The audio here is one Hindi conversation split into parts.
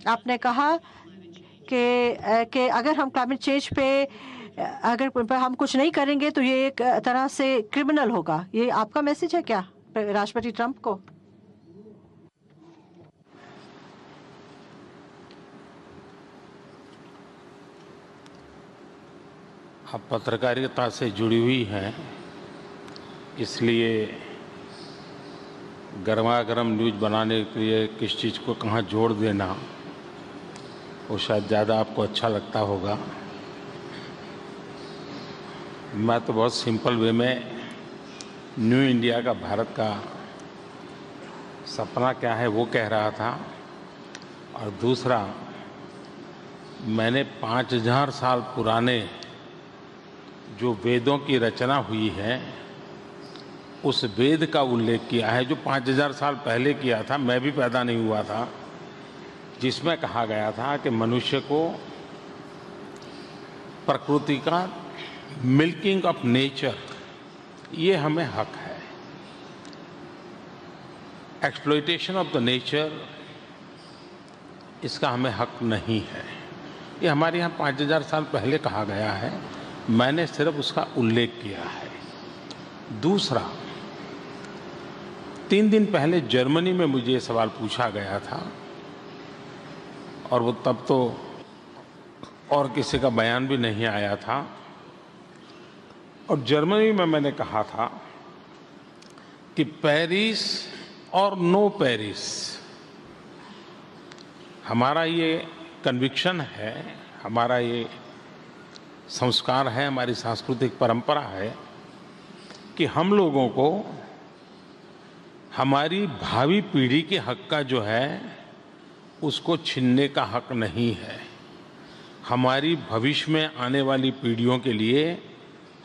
आपने कहा कि अगर हम क्लाइमेट चेंज पे अगर उन पर हम कुछ नहीं करेंगे तो ये एक तरह से क्रिमिनल होगा। ये आपका मैसेज है क्या राष्ट्रपति ट्रंप को? आप पत्रकारिता से जुड़ी हुई हैं, इसलिए गरमागरम न्यूज़ बनाने के लिए किस चीज़ को कहाँ जोड़ देना वो शायद ज़्यादा आपको अच्छा लगता होगा। मैं तो बहुत सिंपल वे में न्यू इंडिया का, भारत का सपना क्या है वो कह रहा था। और दूसरा, मैंने 5000 साल पुराने जो वेदों की रचना हुई है उस वेद का उल्लेख किया है जो 5000 साल पहले किया था, मैं भी पैदा नहीं हुआ था, जिसमें कहा गया था कि मनुष्य को प्रकृति का मिल्किंग ऑफ नेचर ये हमें हक है। एक्सप्लॉयटेशन ऑफ द नेचर इसका हमें हक नहीं है। ये हमारे यहाँ 5000 साल पहले कहा गया है, मैंने सिर्फ उसका उल्लेख किया है। दूसरा, 3 दिन पहले जर्मनी में मुझे ये सवाल पूछा गया था और वो तब तो और किसी का बयान भी नहीं आया था। और जर्मनी में मैंने कहा था कि पेरिस और नो पेरिस, हमारा ये कन्विक्शन है, हमारा ये संस्कार है, हमारी सांस्कृतिक परंपरा है कि हम लोगों को हमारी भावी पीढ़ी के हक का जो है उसको छीनने का हक नहीं है। हमारी भविष्य में आने वाली पीढ़ियों के लिए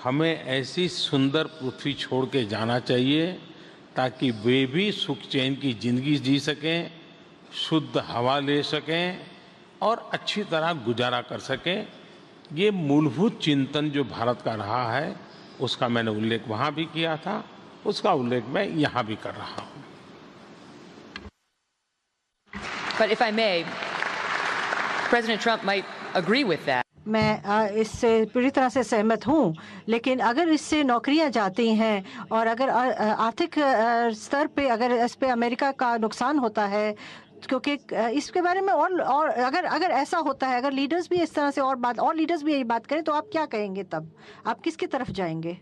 हमें ऐसी सुंदर पृथ्वी छोड़ के जाना चाहिए ताकि वे भी सुख चैन की जिंदगी जी सकें, शुद्ध हवा ले सकें और अच्छी तरह गुजारा कर सकें। ये मूलभूत चिंतन जो भारत का रहा है उसका मैंने उल्लेख वहाँ भी किया था, उसका उल्लेख मैं यहाँ भी कर रहा हूँ। But if I may, President Trump might agree with that. मैं इससे पूरी तरह से सहमत हूँ, लेकिन अगर इससे नौकरियां जाती हैं और अगर आर्थिक स्तर पे अगर इस पे अमेरिका का नुकसान होता है, क्योंकि इसके बारे में और अगर ऐसा होता है, अगर लीडर्स भी इस तरह से और लीडर्स भी यही बात करें तो आप क्या कहेंगे? तब आप किसकी तरफ जाएंगे?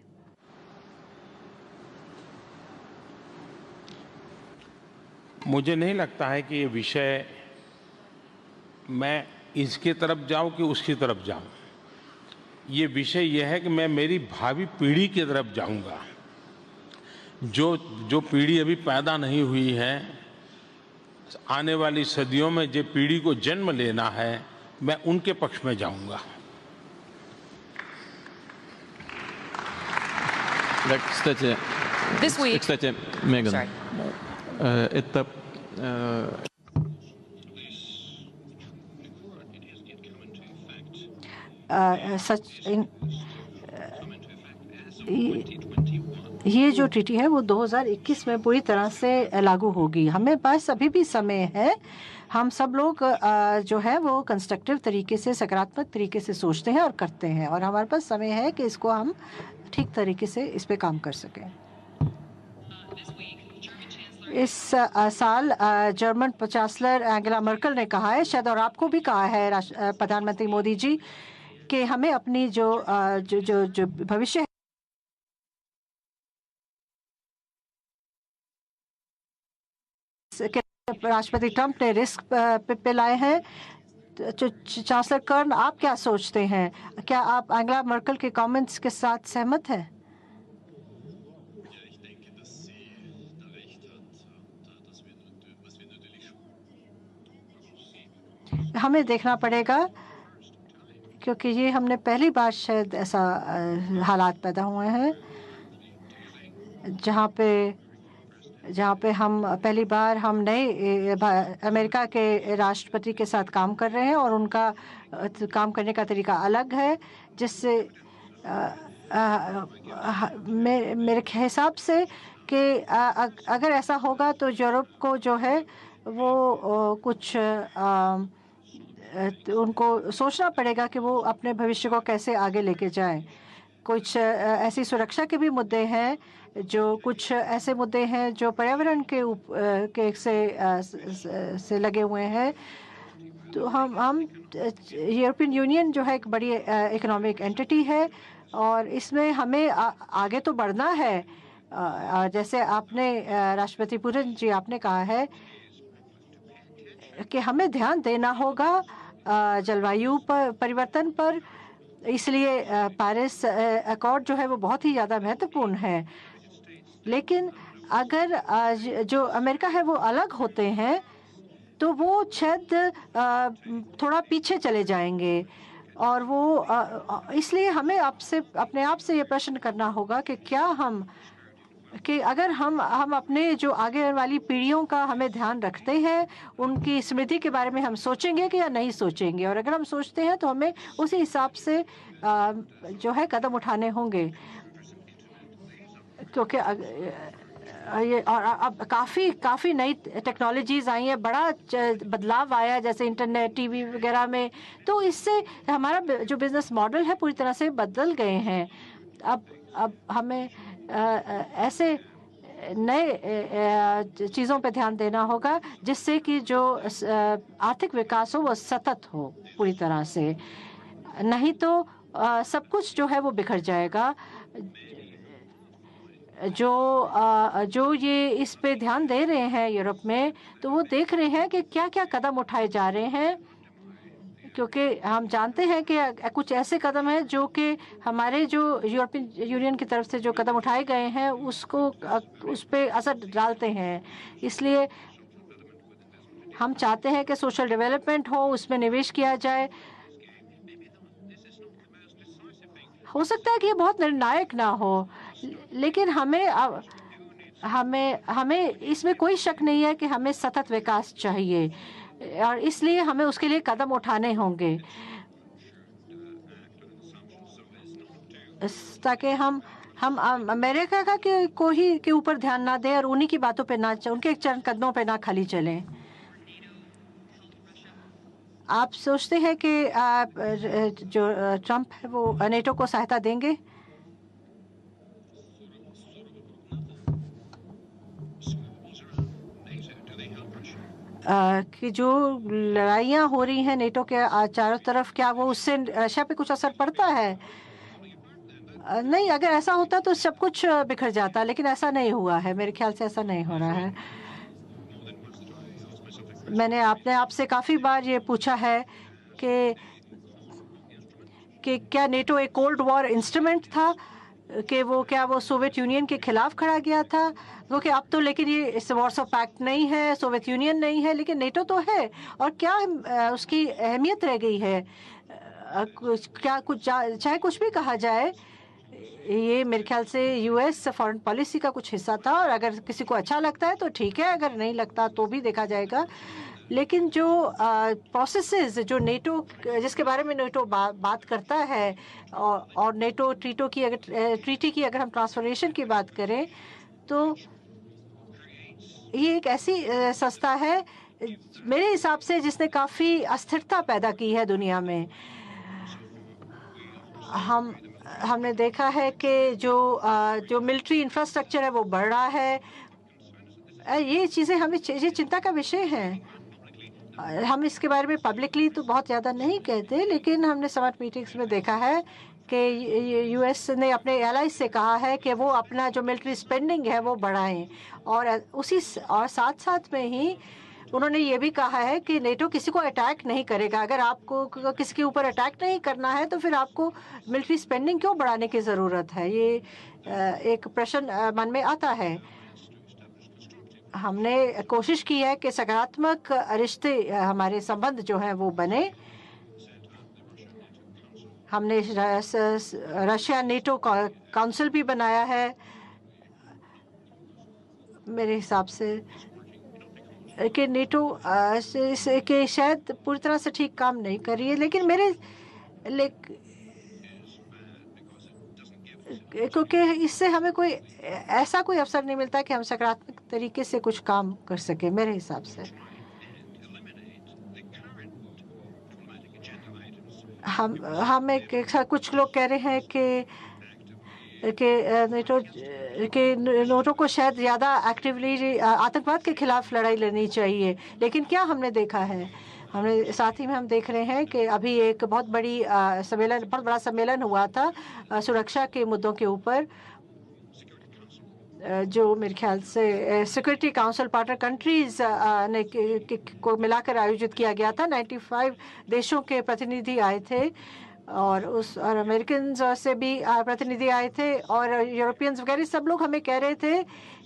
मुझे नहीं लगता है कि ये विषय मैं इसकी तरफ जाऊं कि उसकी तरफ जाऊं। ये विषय यह है कि मैं मेरी भावी पीढ़ी की तरफ जाऊंगा। जो पीढ़ी अभी पैदा नहीं हुई है, आने वाली सदियों में जो पीढ़ी को जन्म लेना है, मैं उनके पक्ष में जाऊंगा। This week, Кстати, Меган, sorry. это ये जो ट्रीटी है वो 2021 में पूरी तरह से लागू होगी। हमें पास अभी भी समय है। हम सब लोग जो है वो कंस्ट्रक्टिव तरीके से, सकारात्मक तरीके से सोचते हैं और करते हैं, और हमारे पास समय है कि इसको हम ठीक तरीके से इस पे काम कर सकें। इस साल जर्मन चांसलर एंगेला मर्केल ने कहा है, शायद और आपको भी कहा है प्रधानमंत्री मोदी जी, कि हमें अपनी जो भविष्य राष्ट्रपति ट्रंप ने रिस्क पे लाए हैं। चांसलर कर्न, आप क्या सोचते हैं? क्या आप एंगेला मर्केल के कमेंट्स के साथ सहमत हैं? हमें देखना पड़ेगा, क्योंकि ये हमने पहली बार शायद ऐसा हालात पैदा हुए हैं जहाँ पे हम पहली बार हम नए अमेरिका के राष्ट्रपति के साथ काम कर रहे हैं और उनका काम करने का तरीका अलग है, जिससे मेरे हिसाब से कि अगर ऐसा होगा तो यूरोप को जो है वो कुछ तो उनको सोचना पड़ेगा कि वो अपने भविष्य को कैसे आगे लेके जाएं। कुछ ऐसी सुरक्षा के भी मुद्दे हैं, जो कुछ ऐसे मुद्दे हैं जो पर्यावरण के से लगे हुए हैं। तो हम यूरोपियन यूनियन जो है एक बड़ी इकोनॉमिक एंटिटी है और इसमें हमें आगे तो बढ़ना है। जैसे आपने राष्ट्रपति पुतिन जी आपने कहा है कि हमें ध्यान देना होगा जलवायु पर परिवर्तन पर। इसलिए पेरिस अकॉर्ड जो है वो बहुत ही ज़्यादा महत्वपूर्ण है। लेकिन अगर जो अमेरिका है वो अलग होते हैं तो वो शायद थोड़ा पीछे चले जाएंगे। और वो इसलिए हमें अपने आप से ये प्रश्न करना होगा कि क्या कि अगर हम अपने जो आगे वाली पीढ़ियों का हमें ध्यान रखते हैं, उनकी स्मृति के बारे में हम सोचेंगे कि या नहीं सोचेंगे। और अगर हम सोचते हैं तो हमें उसी हिसाब से जो है कदम उठाने होंगे, क्योंकि ये और अब काफ़ी नई टेक्नोलॉजीज़ आई हैं, बड़ा बदलाव आया है जैसे इंटरनेट, टीवी वगैरह में। तो इससे हमारा जो बिजनेस मॉडल है पूरी तरह से बदल गए हैं। अब हमें ऐसे नए चीज़ों पे ध्यान देना होगा जिससे कि जो आर्थिक विकास हो वो सतत हो पूरी तरह से। नहीं तो सब कुछ जो है वो बिखर जाएगा। जो ये इस पे ध्यान दे रहे हैं यूरोप में, तो वो देख रहे हैं कि क्या क्या कदम उठाए जा रहे हैं, क्योंकि हम जानते हैं कि कुछ ऐसे कदम हैं जो कि हमारे जो यूरोपियन यूनियन की तरफ से जो कदम उठाए गए हैं उस पे असर डालते हैं। इसलिए हम चाहते हैं कि सोशल डेवलपमेंट हो, उसमें निवेश किया जाए। हो सकता है कि ये बहुत निर्णायक ना हो, लेकिन हमें इसमें कोई शक नहीं है कि हमें सतत विकास चाहिए और इसलिए हमें उसके लिए कदम उठाने होंगे ताकि हम अमेरिका का के ऊपर ध्यान ना दें और उन्हीं की बातों पे ना, उनके चरण कदमों पे ना खाली चलें। आप सोचते हैं कि जो ट्रंप है वो नेटो को सहायता देंगे? कि जो लड़ाइयाँ हो रही हैं नेटो के चारों तरफ, क्या वो उससे रशिया पे कुछ असर पड़ता है? नहीं, अगर ऐसा होता तो सब कुछ बिखर जाता, लेकिन ऐसा नहीं हुआ है। मेरे ख्याल से ऐसा नहीं हो रहा है। मैंने आपसे काफ़ी बार ये पूछा है कि क्या नेटो एक कोल्ड वॉर इंस्ट्रूमेंट था, कि क्या वो सोवियत यूनियन के खिलाफ खड़ा गया था? क्योंकि अब तो लेकिन ये इस वॉर्सो पैक्ट नहीं है, सोवियत यूनियन नहीं है, लेकिन नेटो तो है। और क्या उसकी अहमियत रह गई है? चाहे कुछ भी कहा जाए, ये मेरे ख्याल से यूएस फॉरेन पॉलिसी का कुछ हिस्सा था और अगर किसी को अच्छा लगता है तो ठीक है, अगर नहीं लगता तो भी देखा जाएगा। लेकिन जो प्रोसेसेस जो नेटो जिसके बारे में नेटो बात करता है और नेटो ट्रीटी की अगर हम ट्रांसफॉर्मेशन की बात करें, तो ये एक ऐसी संस्था है मेरे हिसाब से जिसने काफ़ी अस्थिरता पैदा की है दुनिया में। हमने देखा है कि जो मिलिट्री इंफ्रास्ट्रक्चर है वो बढ़ रहा है। ये चीज़ें हमें ये चिंता का विषय है। हम इसके बारे में पब्लिकली तो बहुत ज़्यादा नहीं कहते, लेकिन हमने समर मीटिंग्स में देखा है कि यूएस ने अपने एलाइज से कहा है कि वो अपना जो मिलिट्री स्पेंडिंग है वो बढ़ाएं और साथ साथ में ही उन्होंने ये भी कहा है कि नेटो किसी को अटैक नहीं करेगा। अगर आपको किसी के ऊपर अटैक नहीं करना है तो फिर आपको मिलिट्री स्पेंडिंग क्यों बढ़ाने की ज़रूरत है? ये एक प्रश्न मन में आता है। हमने कोशिश की है कि सकारात्मक रिश्ते हमारे संबंध जो हैं वो बने। हमने रशिया नेटो काउंसिल भी बनाया है। मेरे हिसाब से कि नेटो के शायद पूरी तरह से ठीक काम नहीं कर रही है, लेकिन क्योंकि इससे हमें ऐसा कोई अवसर नहीं मिलता कि हम सकारात्मक तरीके से कुछ काम कर सके मेरे हिसाब से। कुछ लोग कह रहे हैं कि नोटों को शायद ज़्यादा एक्टिवली आतंकवाद के खिलाफ लड़ाई लड़नी चाहिए, लेकिन क्या हमने देखा है, हमने साथ ही में हम देख रहे हैं कि अभी एक बहुत बड़ा सम्मेलन हुआ था सुरक्षा के मुद्दों के ऊपर, जो मेरे ख्याल से सिक्योरिटी काउंसिल पार्टनर कंट्रीज ने को मिलाकर आयोजित किया गया था। 95 देशों के प्रतिनिधि आए थे और अमेरिकन से भी प्रतिनिधि आए थे और यूरोपियंस वगैरह सब लोग हमें कह रहे थे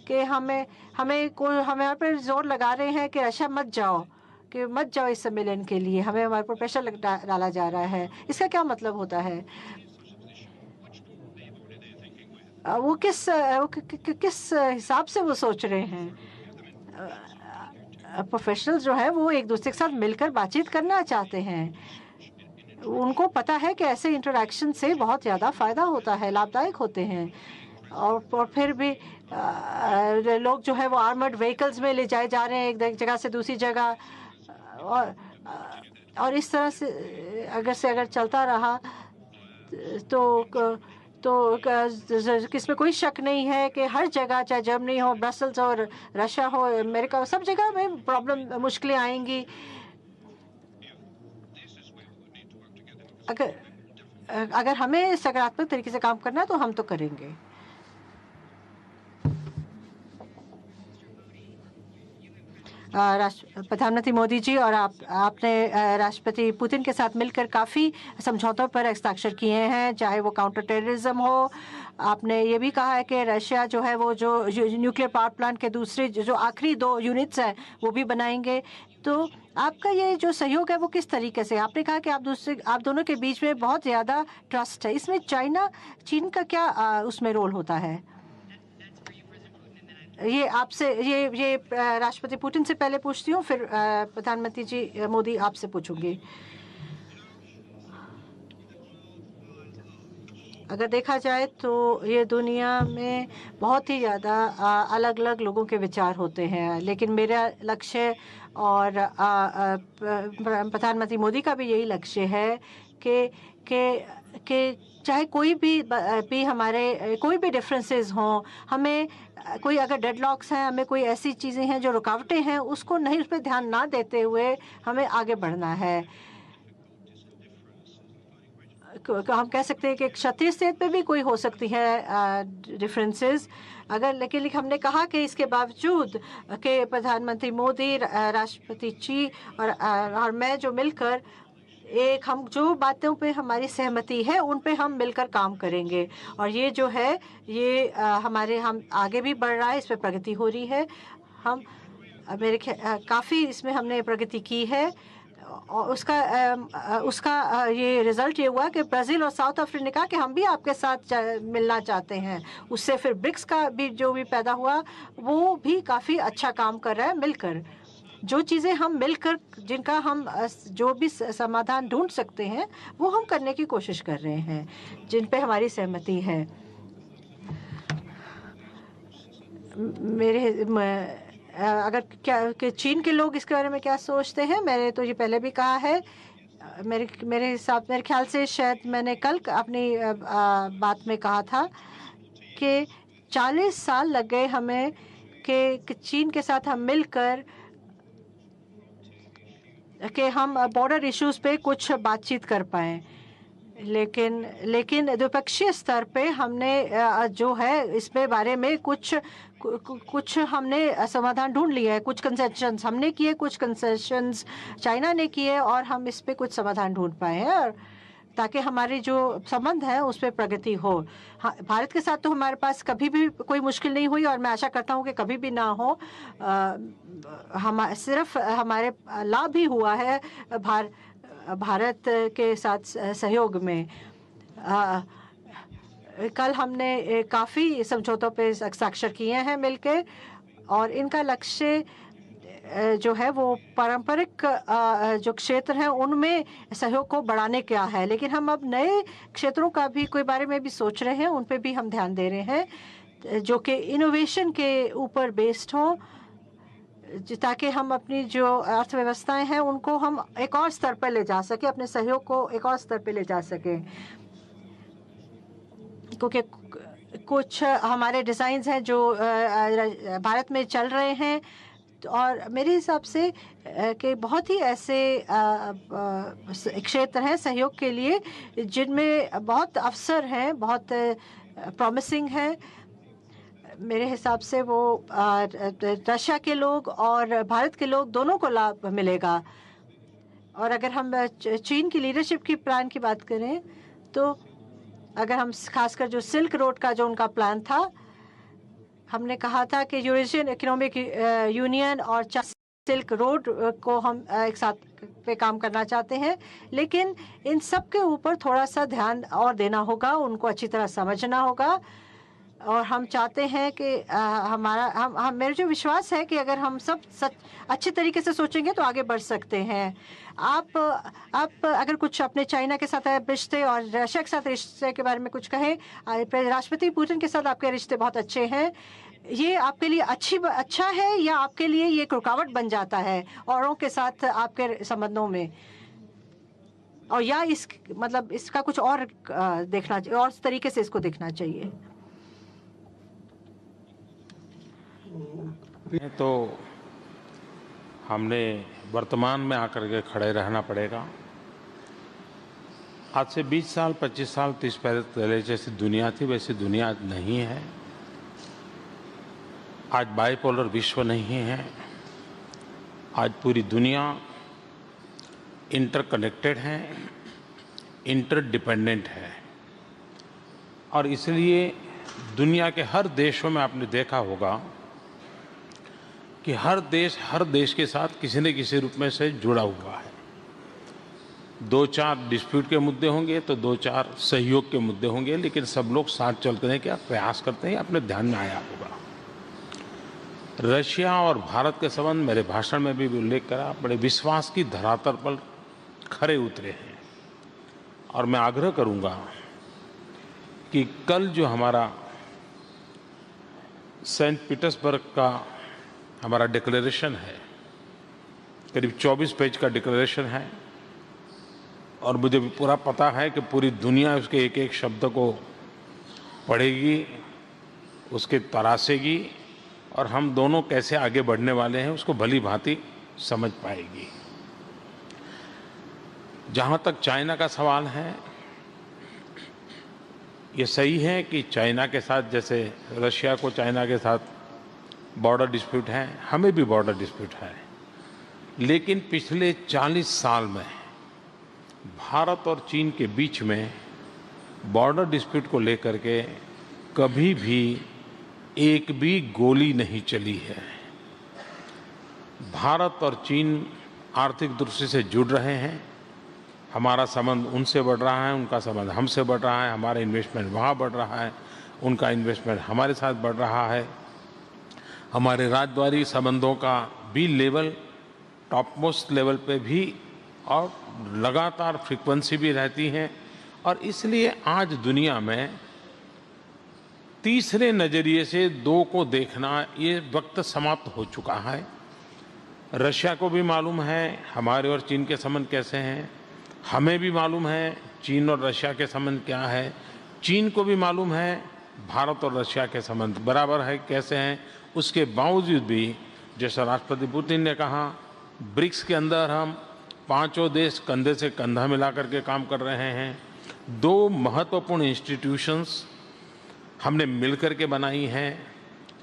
कि हमें पर जोर लगा रहे हैं कि रशिया मत जाओ इस सम्मेलन के लिए, हमारे पर प्रेशर डाला जा रहा है। इसका क्या मतलब होता है? वो किस हिसाब से वो सोच रहे हैं? प्रोफेशनल्स जो है वो एक दूसरे के साथ मिलकर बातचीत करना चाहते हैं। उनको पता है कि ऐसे इंटरेक्शन से बहुत ज़्यादा फ़ायदा होता है, लाभदायक होते हैं। और फिर भी लोग जो है वो आर्मर्ड व्हीकल्स में ले जाए जा रहे हैं एक जगह से दूसरी जगह, और इस तरह से अगर चलता रहा तो किसमें कोई शक नहीं है कि हर जगह, चाहे जर्मनी हो, ब्रसल्स हो, रशिया हो, अमेरिका हो, सब जगह में मुश्किलें आएंगी। अगर हमें सकारात्मक तरीके से काम करना है तो हम तो करेंगे। प्रधानमंत्री मोदी जी और आपने राष्ट्रपति पुतिन के साथ मिलकर काफ़ी समझौतों पर हस्ताक्षर किए हैं, चाहे वो काउंटर टेररिज्म हो। आपने ये भी कहा है कि रशिया जो है वो जो न्यूक्लियर पावर प्लांट के दूसरे जो आखिरी 2 यूनिट्स हैं वो भी बनाएंगे। तो आपका ये जो सहयोग है वो किस तरीके से? आपने कहा कि आप दोनों के बीच में बहुत ज़्यादा ट्रस्ट है, इसमें चीन का क्या उसमें रोल होता है? ये आपसे ये राष्ट्रपति पुतिन से पहले पूछती हूँ, फिर प्रधानमंत्री जी मोदी आपसे पूछूंगी। अगर देखा जाए तो ये दुनिया में बहुत ही ज़्यादा अलग अलग लोगों के विचार होते हैं, लेकिन मेरा लक्ष्य और प्रधानमंत्री मोदी का भी यही लक्ष्य है कि चाहे कोई भी हमारे कोई भी डिफरेंसेस हों, हमें कोई अगर डेडलॉक्स हैं, हमें कोई ऐसी चीज़ें हैं जो रुकावटें हैं, उसको नहीं, उस पर ध्यान ना देते हुए हमें आगे बढ़ना है। हम कह सकते हैं कि क्षत्रिय स्टेट पे भी कोई हो सकती है डिफरेंसेस, लेकिन हमने कहा कि इसके बावजूद कि प्रधानमंत्री मोदी, राष्ट्रपति जी और मैं जो मिलकर हम जो बातों पे हमारी सहमति है उन पे हम मिलकर काम करेंगे। और ये जो है ये हम आगे भी बढ़ रहा है, इस पे प्रगति हो रही है। काफ़ी इसमें हमने प्रगति की है और उसका ये रिजल्ट ये हुआ कि ब्राज़ील और साउथ अफ्रीका ने कहा कि हम भी आपके साथ मिलना चाहते हैं। उससे फिर ब्रिक्स का भी जो भी पैदा हुआ वो भी काफ़ी अच्छा काम कर रहा है मिलकर। जो चीज़ें हम मिलकर, जिनका हम जो भी समाधान ढूंढ सकते हैं वो हम करने की कोशिश कर रहे हैं, जिन पे हमारी सहमति है। अगर क्या कि चीन के लोग इसके बारे में क्या सोचते हैं, मैंने तो ये पहले भी कहा है। मेरे ख्याल से शायद मैंने कल अपनी बात में कहा था कि 40 साल लग गए हमें कि चीन के साथ हम मिलकर कि हम बॉर्डर इश्यूज पे कुछ बातचीत कर पाएँ, लेकिन द्विपक्षीय स्तर पे हमने जो है इस पे बारे में कुछ हमने समाधान ढूंढ लिया है। कुछ कंसेशंस हमने किए, कुछ कंसेशंस चाइना ने किए और हम इस पे कुछ समाधान ढूंढ पाए हैं, और ताकि हमारे जो संबंध है उस पर प्रगति हो। भारत के साथ तो हमारे पास कभी भी कोई मुश्किल नहीं हुई और मैं आशा करता हूँ कि कभी भी ना हो। सिर्फ हमारे लाभ ही हुआ है भारत के साथ सहयोग में। कल हमने काफ़ी समझौतों पे हस्ताक्षर किए हैं मिलकर, और इनका लक्ष्य जो है वो पारंपरिक जो क्षेत्र हैं उनमें सहयोग को बढ़ाने का है, लेकिन हम अब नए क्षेत्रों का भी कोई बारे में भी सोच रहे हैं, उन पे भी हम ध्यान दे रहे हैं जो कि इनोवेशन के ऊपर बेस्ड हों, ताकि हम अपनी जो अर्थव्यवस्थाएं हैं उनको हम एक और स्तर पर ले जा सके, अपने सहयोग को एक और स्तर पर ले जा सके। क्योंकि कुछ हमारे डिज़ाइंस हैं जो भारत में चल रहे हैं, और मेरे हिसाब से कि बहुत ही ऐसे क्षेत्र हैं सहयोग के लिए जिनमें बहुत अवसर हैं, बहुत प्रॉमिसिंग हैं। मेरे हिसाब से वो रशिया के लोग और भारत के लोग दोनों को लाभ मिलेगा। और अगर हम चीन की लीडरशिप की प्लान की बात करें, तो अगर हम खासकर जो सिल्क रोड का जो उनका प्लान था, हमने कहा था कि यूरेशियन इकोनॉमिक यूनियन और सिल्क रोड को हम एक साथ पे काम करना चाहते हैं, लेकिन इन सब के ऊपर थोड़ा सा ध्यान और देना होगा, उनको अच्छी तरह समझना होगा। और हम चाहते हैं कि मेरा जो विश्वास है कि अगर हम सब अच्छे तरीके से सोचेंगे तो आगे बढ़ सकते हैं। आप अगर कुछ अपने चाइना के साथ रिश्ते और रशिया के साथ रिश्ते के बारे में कुछ कहें, राष्ट्रपति पुतिन के साथ आपके रिश्ते बहुत अच्छे हैं, ये आपके लिए अच्छा है या आपके लिए ये एक रुकावट बन जाता है औरों के साथ आपके संबंधों में, और या मतलब इसका कुछ और देखना चाहिए, और तरीके से इसको देखना चाहिए? तो हमने वर्तमान में आकर के खड़े रहना पड़ेगा। आज से 20 साल, 25 साल, 30 पहले जैसी दुनिया थी वैसी दुनिया आज नहीं है। आज बाइपोलर विश्व नहीं है। आज पूरी दुनिया इंटरकनेक्टेड है, इंटरडिपेंडेंट है, और इसलिए दुनिया के हर देशों में आपने देखा होगा कि हर देश के साथ किसी न किसी रूप में से जुड़ा हुआ है। 2-4 डिस्प्यूट के मुद्दे होंगे तो 2-4 सहयोग के मुद्दे होंगे, लेकिन सब लोग साथ चलते हैं, क्या प्रयास करते हैं, अपने ध्यान में आया होगा। रशिया और भारत के संबंध मेरे भाषण में भी उल्लेख करा, बड़े विश्वास की धरातल पर खरे उतरे हैं। और मैं आग्रह करूंगा कि कल जो हमारा सेंट पीटर्सबर्ग का हमारा डिक्लेरेशन है, करीब 24 पेज का डिक्लेरेशन है, और मुझे पूरा पता है कि पूरी दुनिया उसके एक एक शब्द को पढ़ेगी, उसके तरासेगी, और हम दोनों कैसे आगे बढ़ने वाले हैं उसको भली भांति समझ पाएगी। जहाँ तक चाइना का सवाल है, ये सही है कि चाइना के साथ, जैसे रशिया को चाइना के साथ बॉर्डर डिस्प्यूट है, हमें भी बॉर्डर डिस्प्यूट है, लेकिन पिछले 40 साल में भारत और चीन के बीच में बॉर्डर डिस्प्यूट को लेकर के कभी भी एक भी गोली नहीं चली है। भारत और चीन आर्थिक दृष्टि से जुड़ रहे हैं, हमारा संबंध उनसे बढ़ रहा है, उनका संबंध हमसे बढ़ रहा है, हमारा इन्वेस्टमेंट वहाँ बढ़ रहा है, उनका इन्वेस्टमेंट हमारे साथ बढ़ रहा है। हमारे राजद्वारी संबंधों का भी लेवल टॉप मोस्ट लेवल पे भी और लगातार फ्रीक्वेंसी भी रहती है, और इसलिए आज दुनिया में तीसरे नज़रिए से दो को देखना ये वक्त समाप्त हो चुका है। रशिया को भी मालूम है हमारे और चीन के संबंध कैसे हैं, हमें भी मालूम है चीन और रशिया के संबंध क्या है, चीन को भी मालूम है भारत और रशिया के संबंध बराबर है कैसे हैं। उसके बावजूद भी जैसा राष्ट्रपति पुतिन ने कहा, ब्रिक्स के अंदर हम पांचों देश कंधे से कंधा मिलाकर के काम कर रहे हैं। दो महत्वपूर्ण इंस्टीट्यूशंस हमने मिलकर के बनाई हैं।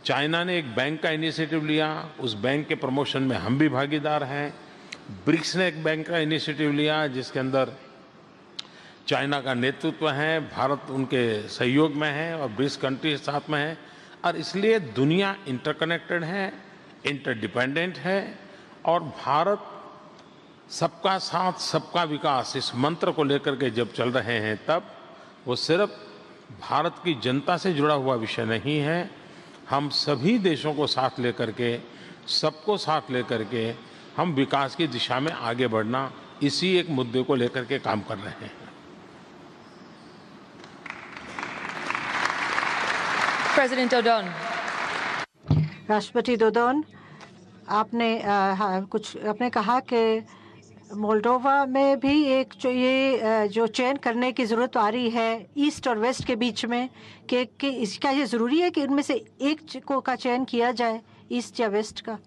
चाइना ने एक बैंक का इनिशिएटिव लिया, उस बैंक के प्रमोशन में हम भी भागीदार हैं। ब्रिक्स ने एक बैंक का इनिशिएटिव लिया जिसके अंदर चाइना का नेतृत्व है, भारत उनके सहयोग में है और ब्रिक्स कंट्री साथ में है। और इसलिए दुनिया इंटरकनेक्टेड है, इंटरडिपेंडेंट है, और भारत सबका साथ सबका विकास इस मंत्र को लेकर के जब चल रहे हैं तब वो सिर्फ भारत की जनता से जुड़ा हुआ विषय नहीं है। हम सभी देशों को साथ लेकर के, सबको साथ लेकर के हम विकास की दिशा में आगे बढ़ना, इसी एक मुद्दे को लेकर के काम कर रहे हैं। President Dodon. राष्ट्रपति डोडोन, आपने कुछ आपने कहा कि मोल्डोवा में भी एक जो ये जो चयन करने की ज़रूरत आ रही है ईस्ट और वेस्ट के बीच में कि इसका ये ज़रूरी है कि इनमें से एक को का चयन किया जाए, ईस्ट या वेस्ट का।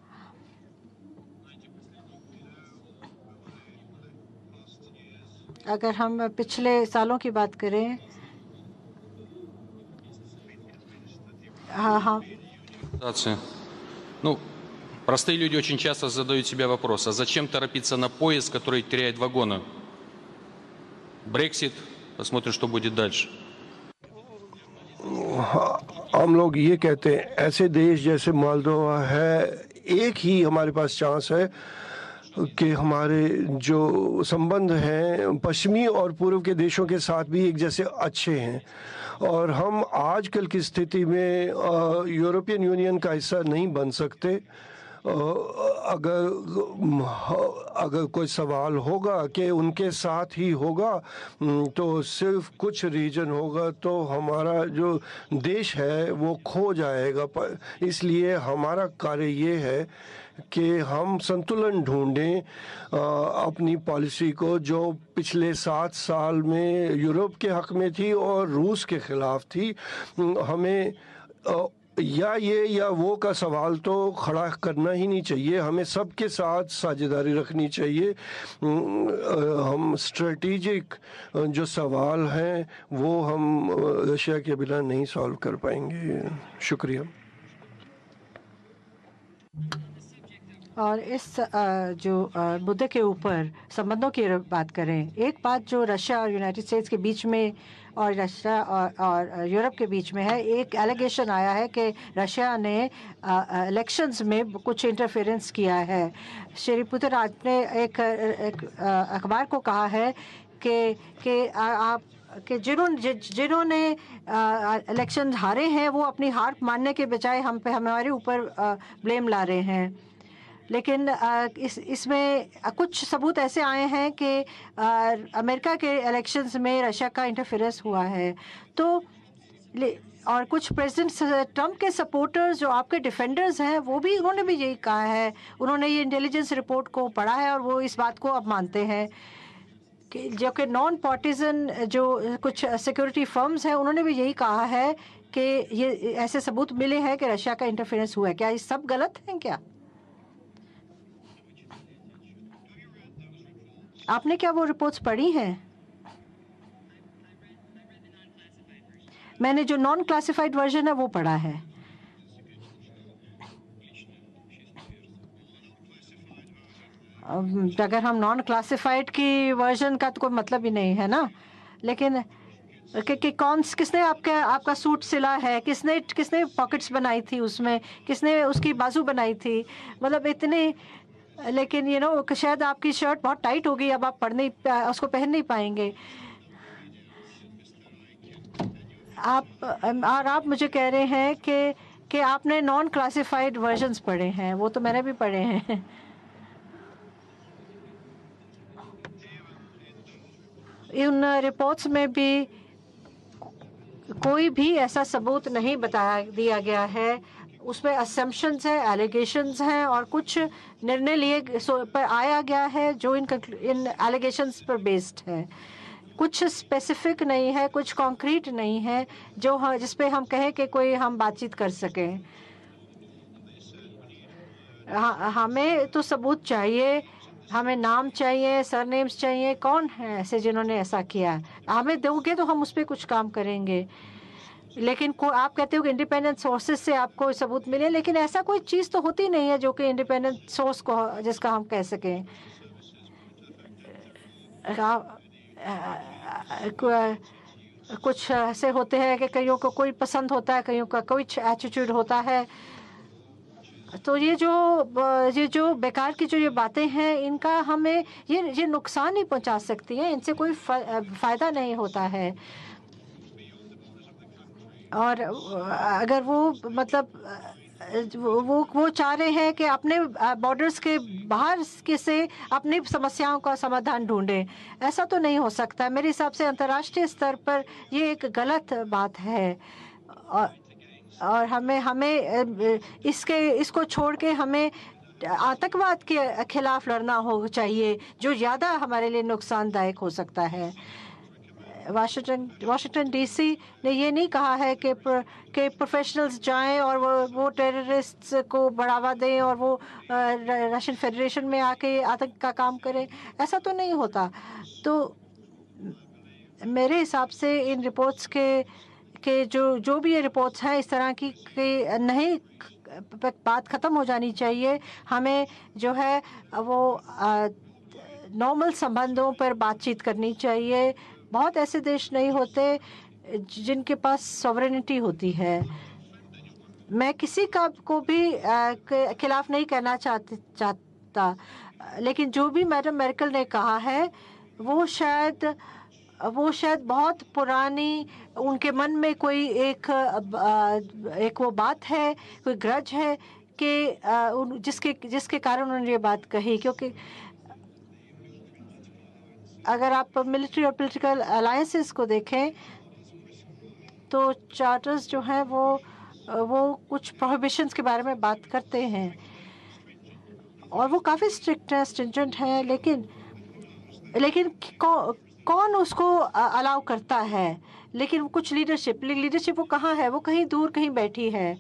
अगर हम पिछले सालों की बात करें, हाँ, Ну, простые люди очень часто задают себе вопрос, а зачем торопиться на поезд, который теряет вагоны? Брексит, посмотрим, что будет дальше. हम लोग ये कहते हैं ऐसे देश जैसे मोल्दोवा है, एक ही हमारे पास चांस है कि हमारे जो संबंध हैं पश्चिमी और पूर्व के देशों के साथ भी एक जैसे अच्छे हैं, और हम आजकल की स्थिति में यूरोपियन यूनियन का हिस्सा नहीं बन सकते। अगर कोई सवाल होगा कि उनके साथ ही होगा तो सिर्फ कुछ रीजन होगा तो हमारा जो देश है वो खो जाएगा। इसलिए हमारा कार्य ये है कि हम संतुलन ढूंढें अपनी पॉलिसी को, जो पिछले 7 साल में यूरोप के हक में थी और रूस के खिलाफ थी। हमें या ये या वो का सवाल तो खड़ा करना ही नहीं चाहिए, हमें सबके साथ साझेदारी रखनी चाहिए। हम स्ट्रेटेजिक जो सवाल हैं वो हम रशिया के बिना नहीं सॉल्व कर पाएंगे। शुक्रिया। और इस जो मुद्दे के ऊपर संबंधों की बात करें, एक बात जो रशिया और यूनाइटेड स्टेट्स के बीच में और रशिया और यूरोप के बीच में है, एक एलिगेशन आया है कि रशिया ने इलेक्शंस में कुछ इंटरफेरेंस किया है। श्री पुतिन ने एक अखबार को कहा है कि आप कि जिन्होंने इलेक्शन हारे हैं वो अपनी हार मानने के बजाय हमारे ऊपर ब्लेम ला रहे हैं। लेकिन इसमें कुछ सबूत ऐसे आए हैं कि अमेरिका के इलेक्शंस में रशिया का इंटरफेरेंस हुआ है। तो और कुछ प्रेसिडेंट ट्रंप के सपोर्टर्स जो आपके डिफेंडर्स हैं वो भी उन्होंने भी यही कहा है। उन्होंने ये इंटेलिजेंस रिपोर्ट को पढ़ा है और वो इस बात को अब मानते हैं कि जो कि नॉन पार्टिजन जो कुछ सिक्योरिटी फर्म्स हैं उन्होंने भी यही कहा है कि ये ऐसे सबूत मिले हैं कि रशिया का इंटरफेरेंस हुआ है। क्या ये सब गलत हैं क्या? आपने क्या वो रिपोर्ट्स पढ़ी हैं? मैंने जो नॉन क्लासिफाइड वर्जन है वो पढ़ा है। अगर हम नॉन क्लासिफाइड की वर्जन का तो कोई मतलब ही नहीं है ना। लेकिन कि किसने आपका सूट सिला है, किसने पॉकेट्स बनाई थी उसमें, किसने उसकी बाजू बनाई थी, मतलब इतने। लेकिन शायद आपकी शर्ट बहुत टाइट हो गई, अब आप उसको पहन नहीं पाएंगे। आप मुझे कह रहे हैं कि आपने नॉन क्लासिफाइड वर्जन्स पढ़े हैं। वो तो मैंने भी पढ़े हैं। इन रिपोर्ट्स में भी कोई भी ऐसा सबूत नहीं दिया गया है। उसमें असम्पशंस है, एलिगेशंस हैं और कुछ निर्णय पर आया गया है जो इन एलिगेशंस पर बेस्ड है। कुछ स्पेसिफिक नहीं है, कुछ कॉन्क्रीट नहीं है जिस पे हम कहें कि कोई हम बातचीत कर सकें। हमें तो सबूत चाहिए, हमें नाम चाहिए, सरनेम्स चाहिए, कौन है ऐसे जिन्होंने ऐसा किया। हमें दोगे तो हम उस पर कुछ काम करेंगे। लेकिन आप कहते हो कि इंडिपेंडेंट सोर्सेज से आपको सबूत मिले, लेकिन ऐसा कोई चीज़ तो होती नहीं है जो कि इंडिपेंडेंट सोर्स को जिसका हम कह सकें। कुछ ऐसे होते हैं कि कईयों को कोई पसंद होता है, कईयों का कोई एटीट्यूड होता है। तो ये जो बेकार की जो ये बातें हैं, इनका हमें ये नुकसान ही पहुंचा सकती हैं, इनसे कोई फ़ायदा नहीं होता है। और अगर वो मतलब वो चाह रहे हैं कि अपने बॉर्डर्स के बाहर से अपनी समस्याओं का समाधान ढूंढें, ऐसा तो नहीं हो सकता। मेरे हिसाब से अंतर्राष्ट्रीय स्तर पर ये एक गलत बात है और हमें इसको छोड़ के हमें आतंकवाद के खिलाफ लड़ना हो चाहिए, जो ज़्यादा हमारे लिए नुकसानदायक हो सकता है। वाशिंगटन डीसी ने ये नहीं कहा है कि प्रोफेशनल्स जाएं और वो टेररिस्ट्स को बढ़ावा दें और वो रशियन फेडरेशन में आके आतंक का काम करें। ऐसा तो नहीं होता। तो मेरे हिसाब से इन रिपोर्ट्स के जो भी ये रिपोर्ट्स हैं इस तरह की नहीं, बात ख़त्म हो जानी चाहिए। हमें जो है वो नॉर्मल संबंधों पर बातचीत करनी चाहिए। बहुत ऐसे देश नहीं होते जिनके पास सॉवरेनिटी होती है। मैं किसी का को भी खिलाफ नहीं कहना चाहता, लेकिन जो भी मैडम मेर्केल ने कहा है वो शायद बहुत पुरानी, उनके मन में कोई एक वो बात है, कोई ग्रज है कि जिसके कारण उन्होंने ये बात कही। क्योंकि अगर आप मिलिट्री और पॉलिटिकल अलायंसेस को देखें तो चार्टर्स जो हैं वो कुछ प्रोहिबिशंस के बारे में बात करते हैं और वो काफ़ी स्ट्रिक्ट है, स्ट्रिंजेंट है, लेकिन कौन उसको अलाउ करता है? लेकिन कुछ लीडरशिप वो कहाँ है? वो कहीं दूर कहीं बैठी है।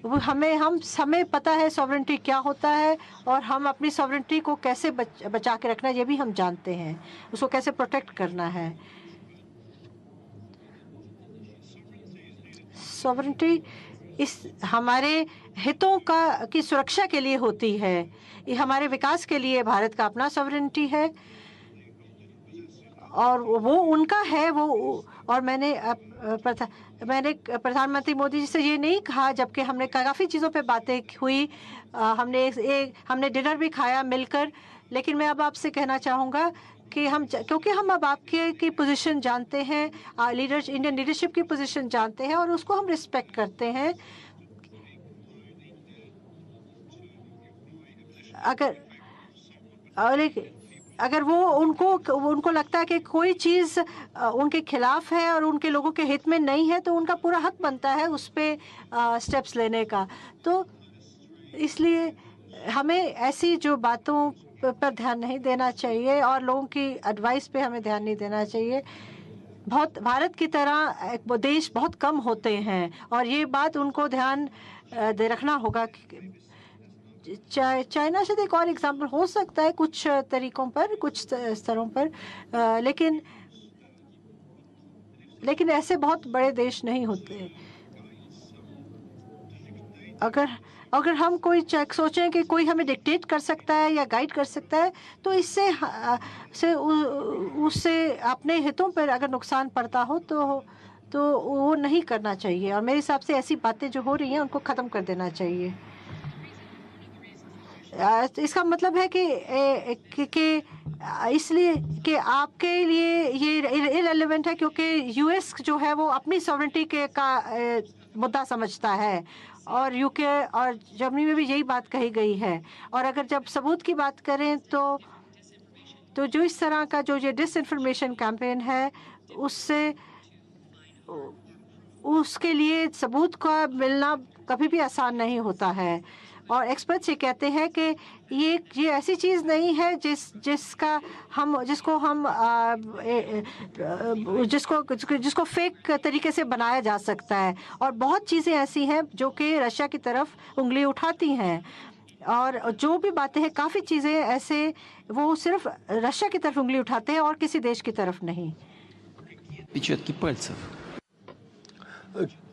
वो हमें पता है सॉवरेनिटी क्या होता है और हम अपनी सॉवरेनिटी को कैसे बचा के रखना, ये भी हम जानते हैं, उसको कैसे प्रोटेक्ट करना है। सॉवरेनिटी हमारे हितों की सुरक्षा के लिए होती है। ये हमारे विकास के लिए भारत का अपना सॉवरेनिटी है और वो उनका है। और मैंने प्रधानमंत्री मोदी जी से ये नहीं कहा, जबकि हमने काफ़ी चीज़ों पे बातें हुई, हमने डिनर भी खाया मिलकर। लेकिन मैं अब आपसे कहना चाहूँगा कि क्योंकि हम अब आपके की पोजीशन जानते हैं, इंडियन लीडरशिप की पोजीशन जानते हैं और उसको हम रिस्पेक्ट करते हैं। अगर वो उनको लगता है कि कोई चीज़ उनके खिलाफ है और उनके लोगों के हित में नहीं है, तो उनका पूरा हक बनता है उस पे स्टेप्स लेने का। तो इसलिए हमें ऐसी जो बातों पर ध्यान नहीं देना चाहिए और लोगों की एडवाइस पे हमें ध्यान नहीं देना चाहिए। भारत की तरह एक देश बहुत कम होते हैं और ये बात उनको ध्यान रखना होगा। चाइना से एक और एग्जाम्पल हो सकता है कुछ तरीकों पर, कुछ स्तरों पर, लेकिन ऐसे बहुत बड़े देश नहीं होते। अगर हम कोई सोचें कि कोई हमें डिक्टेट कर सकता है या गाइड कर सकता है, तो उससे अपने हितों पर अगर नुकसान पड़ता हो तो वो नहीं करना चाहिए। और मेरे हिसाब से ऐसी बातें जो हो रही हैं उनको ख़त्म कर देना चाहिए। इसका मतलब है कि इसलिए कि आपके लिए ये इररिलेवेंट है, क्योंकि यूएस जो है वो अपनी सॉवरेनिटी का मुद्दा समझता है और यूके और जर्मनी में भी यही बात कही गई है। और अगर जब सबूत की बात करें तो जो इस तरह का जो ये डिसइंफॉर्मेशन कैंपेन है, उसके लिए सबूत का मिलना कभी भी आसान नहीं होता है। और एक्सपर्ट्स ये कहते हैं कि ये ऐसी चीज़ नहीं है जिसको फेक तरीके से बनाया जा सकता है। और बहुत चीज़ें ऐसी हैं जो कि रशिया की तरफ उंगली उठाती हैं, और जो भी बातें हैं, काफ़ी चीज़ें ऐसे वो सिर्फ रशिया की तरफ उंगली उठाते हैं और किसी देश की तरफ नहीं। Отпечатки पल्सव।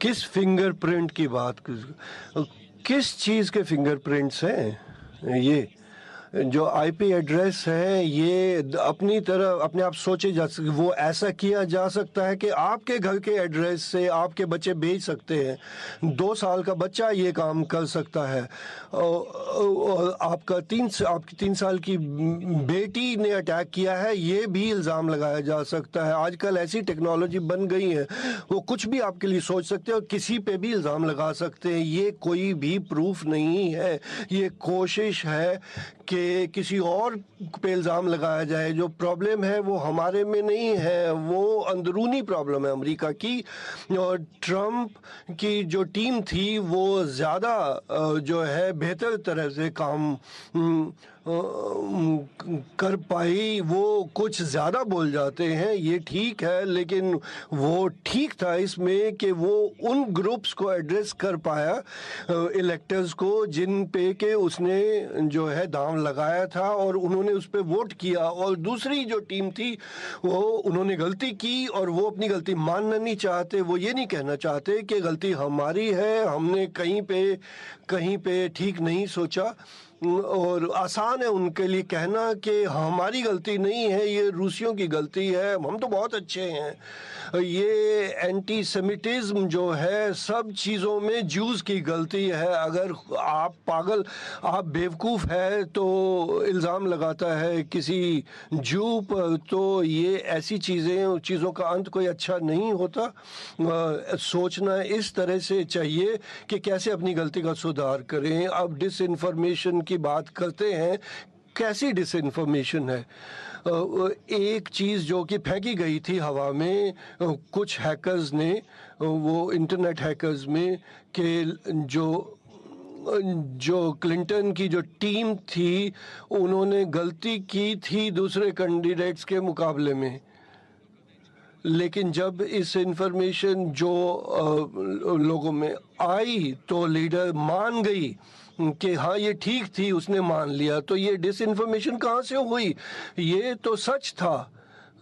किस फिंगरप्रिंट की बात, किस चीज़ के फिंगरप्रिंट्स हैं? ये जो आईपी एड्रेस है, ये अपने आप सोचे जा सकते, वो ऐसा किया जा सकता है कि आपके घर के एड्रेस से आपके बच्चे भेज सकते हैं। 2 साल का बच्चा ये काम कर सकता है और आपकी 3 साल की बेटी ने अटैक किया है, ये भी इल्ज़ाम लगाया जा सकता है। आजकल ऐसी टेक्नोलॉजी बन गई है, वो कुछ भी आपके लिए सोच सकते हैं और किसी पे भी इल्ज़ाम लगा सकते हैं। ये कोई भी प्रूफ नहीं है, ये कोशिश है कि कि किसी और पे इल्ज़ाम लगाया जाए। जो प्रॉब्लम है वो हमारे में नहीं है, वो अंदरूनी प्रॉब्लम है अमेरिका की। और ट्रंप की जो टीम थी वो ज़्यादा जो है बेहतर तरह से काम कर पाई। वो कुछ ज़्यादा बोल जाते हैं, ये ठीक है, लेकिन वो ठीक था इसमें कि वो उन ग्रुप्स को एड्रेस कर पाया, इलेक्टर्स को, जिन पे के उसने जो है दांव लगाया था और उन्होंने उस पर वोट किया। और दूसरी जो टीम थी वो उन्होंने गलती की और वो अपनी गलती मानना नहीं चाहते। वो ये नहीं कहना चाहते कि गलती हमारी है, हमने कहीं पे ठीक नहीं सोचा। और आसान है उनके लिए कहना कि हमारी गलती नहीं है, ये रूसियों की गलती है, हम तो बहुत अच्छे हैं। ये एंटी सेमिटिज्म जो है सब चीज़ों में ज्यूज़ की गलती है। अगर आप पागल, आप बेवकूफ़ है तो इल्ज़ाम लगाता है किसी जू पर, तो ये ऐसी चीज़ों का अंत कोई अच्छा नहीं होता। सोचना इस तरह से चाहिए कि कैसे अपनी गलती का सुधार करें। अब डिसइंफॉर्मेशन की बात करते हैं, कैसी डिसइंफॉर्मेशन है? एक चीज़ जो कि फेंकी गई थी हवा में कुछ हैकर्स ने, वो इंटरनेट हैकर्स में, कि जो क्लिंटन की जो टीम थी उन्होंने गलती की थी दूसरे कैंडिडेट्स के मुकाबले में। लेकिन जब इस इंफॉर्मेशन जो लोगों में आई तो लीडर मान गई कि हाँ ये ठीक थी, उसने मान लिया। तो ये डिसइंफॉर्मेशन कहाँ से हुई? ये तो सच था,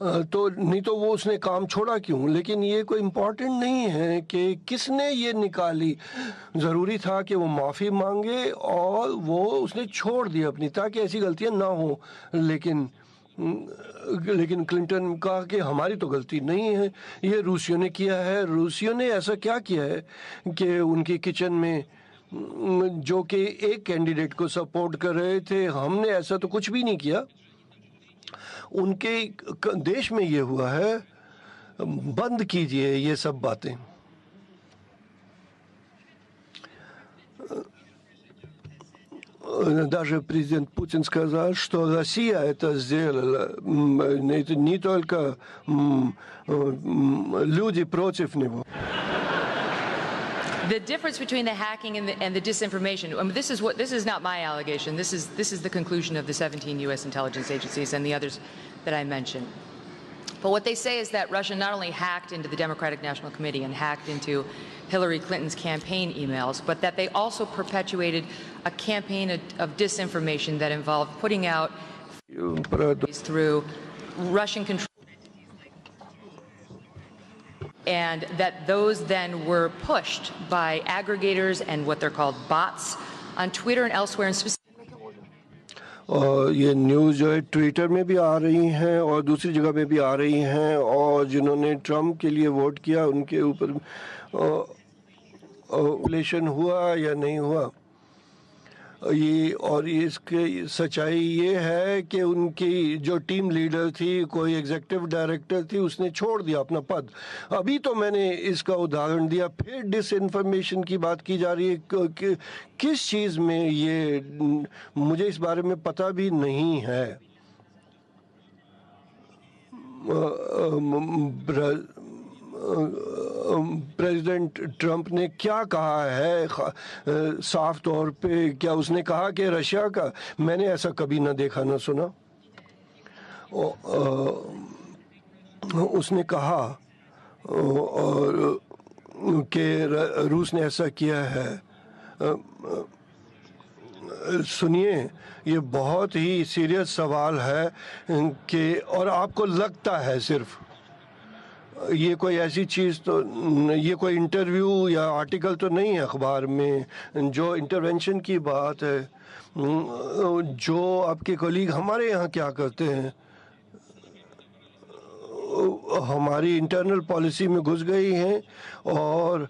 तो नहीं तो वो उसने काम छोड़ा क्यों? लेकिन ये कोई इम्पोर्टेंट नहीं है कि किसने ये निकाली। ज़रूरी था कि वो माफ़ी मांगे और वो उसने छोड़ दिया अपनी, ताकि ऐसी गलतियाँ ना हो। लेकिन क्लिंटन कहा कि हमारी तो गलती नहीं है, ये रूसियों ने किया है। रूसियों ने ऐसा क्या किया है कि उनकी किचन में जो कि एक कैंडिडेट को सपोर्ट कर रहे थे, हमने ऐसा तो कुछ भी नहीं किया। उनके देश में ये हुआ है। बंद कीजिए ये सब बातें। Даже президент Путин сказал, что Россия это сделала. Это не только люди против него. The difference between the hacking and the disinformation, I mean, this is not my allegation. This is the conclusion of the 17 U.S. intelligence agencies and the others that I mentioned. But what they say is that Russia not only hacked into the Democratic National Committee and hacked into Hillary Clinton's campaign emails, but that they also perpetuated a campaign of disinformation that involved putting out through Russian control, and that those then were pushed by aggregators and what they're called bots on Twitter and elsewhere, and specifically और ये न्यूज़ जो है ट्विटर में भी आ रही हैं और दूसरी जगह पे भी आ रही हैं। और जिन्होंने ट्रम्प के लिए वोट किया उनके ऊपर इलेक्शन हुआ या नहीं हुआ, इसके सच्चाई ये है कि उनकी जो टीम लीडर थी, कोई एग्जीक्यूटिव डायरेक्टर थी, उसने छोड़ दिया अपना पद। अभी तो मैंने इसका उदाहरण दिया। फिर डिसइंफॉर्मेशन की बात की जा रही है कि किस चीज़ में, ये मुझे इस बारे में पता भी नहीं है। प्रेसिडेंट ट्रंप ने क्या कहा है साफ तौर पे? क्या उसने कहा कि रशिया का? मैंने ऐसा कभी ना देखा ना सुना। उसने कहा और कि रूस ने ऐसा किया है। सुनिए, ये बहुत ही सीरियस सवाल है कि, और आपको लगता है सिर्फ ये कोई ऐसी चीज़ तो, ये कोई इंटरव्यू या आर्टिकल तो नहीं है अखबार में जो इंटरवेंशन की बात है। जो आपके कलीग हमारे यहाँ क्या करते हैं, हमारी इंटरनल पॉलिसी में घुस गई हैं और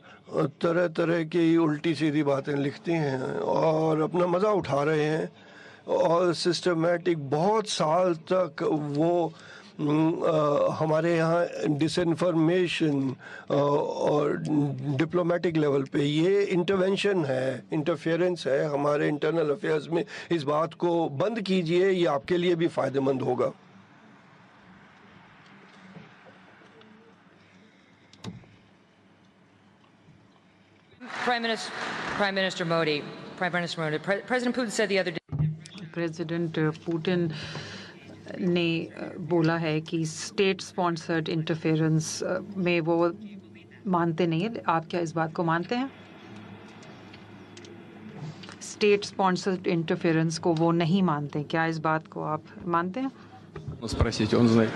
तरह तरह की उल्टी सीधी बातें लिखती हैं और अपना मज़ा उठा रहे हैं। और सिस्टमेटिक बहुत साल तक वो हमारे यहाँ डिसइंफॉर्मेशन और डिप्लोमेटिक लेवल पे ये इंटरवेंशन है, इंटरफेरेंस है हमारे इंटरनल अफेयर्स में। इस बात को बंद कीजिए, ये आपके लिए भी फ़ायदेमंद होगा। Prime Minister Modi, President Putin said the other day. President Putin ने बोला है कि स्टेट स्पॉन्सर्ड इंटरफेरेंस में वो मानते नहीं है। आप क्या इस बात को मानते हैं? स्टेट स्पॉन्सर्ड इंटरफेरेंस को वो नहीं मानते, क्या इस बात को आप मानते हैं? Спросите, он знает.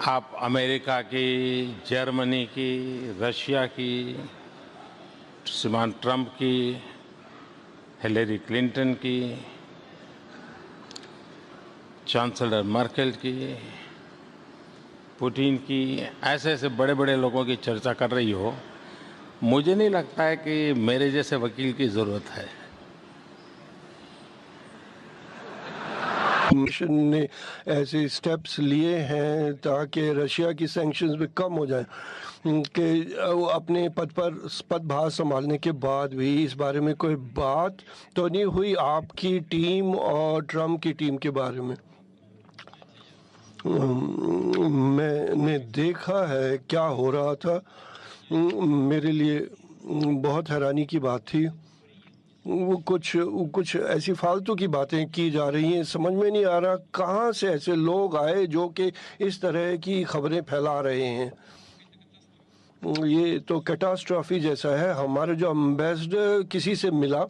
आप अमेरिका की, जर्मनी की, रशिया की, श्रीमान ट्रंप की, हिलेरी क्लिंटन की, चांसलर मर्केल की, पुतिन की, ऐसे ऐसे बड़े बड़े लोगों की चर्चा कर रही हो, मुझे नहीं लगता है कि मेरे जैसे वकील की ज़रूरत है। कमीशन ने ऐसे स्टेप्स लिए हैं ताकि रशिया की सैंक्शंस भी कम हो जाएं, कि वो अपने पदभार संभालने के बाद भी इस बारे में कोई बात तो नहीं हुई आपकी टीम और ट्रम्प की टीम के बारे में। मैंने देखा है क्या हो रहा था, मेरे लिए बहुत हैरानी की बात थी। वो कुछ ऐसी फालतू की बातें की जा रही हैं, समझ में नहीं आ रहा कहाँ से ऐसे लोग आए जो कि इस तरह की खबरें फैला रहे हैं। ये तो कैटास्ट्रॉफी जैसा है। हमारे जो एम्बेसडर किसी से मिला,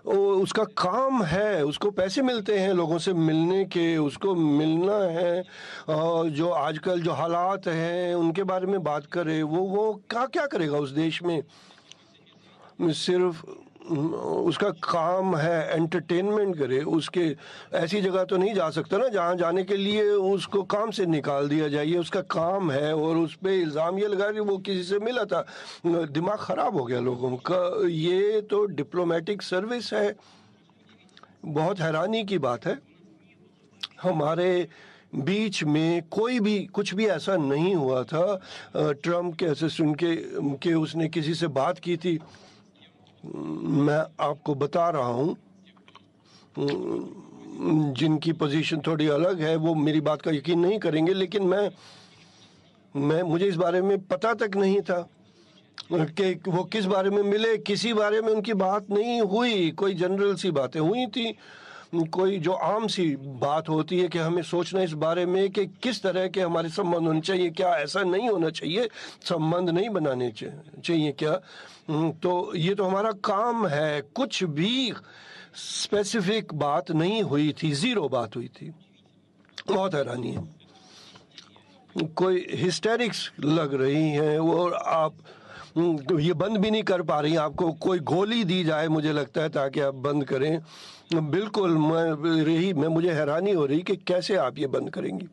उसका काम है, उसको पैसे मिलते हैं लोगों से मिलने के, उसको मिलना है, और जो आजकल जो हालात हैं उनके बारे में बात करे। वो क्या करेगा उस देश में? सिर्फ उसका काम है एंटरटेनमेंट करे। उसके ऐसी जगह तो नहीं जा सकता ना जहाँ जाने के लिए उसको काम से निकाल दिया जाए। ये उसका काम है और उस पर इल्ज़ाम ये लगा कि वो किसी से मिला था। दिमाग ख़राब हो गया लोगों का। ये तो डिप्लोमेटिक सर्विस है। बहुत हैरानी की बात है, हमारे बीच में कोई भी कुछ भी ऐसा नहीं हुआ था। ट्रम्प के असिस्टेंट के उसने किसी से बात की थी। मैं आपको बता रहा हूँ, जिनकी पोजीशन थोड़ी अलग है वो मेरी बात का यकीन नहीं करेंगे, लेकिन मुझे इस बारे में पता तक नहीं था कि वो किस बारे में मिले। किसी बारे में उनकी बात नहीं हुई, कोई जनरल सी बातें हुई थी, कोई जो आम सी बात होती है कि हमें सोचना इस बारे में कि किस तरह के हमारे संबंध होने चाहिए, क्या ऐसा नहीं होना चाहिए, संबंध नहीं बनाने चाहिए क्या। तो ये तो हमारा काम है। कुछ भी स्पेसिफिक बात नहीं हुई थी, ज़ीरो बात हुई थी। बहुत हैरानी है, कोई हिस्टेरिक्स लग रही हैं वो। आप ये बंद भी नहीं कर पा रही। आपको कोई गोली दी जाए मुझे लगता है ताकि आप बंद करें। बिल्कुल मुझे हैरानी हो रही कि कैसे आप ये बंद करेंगी।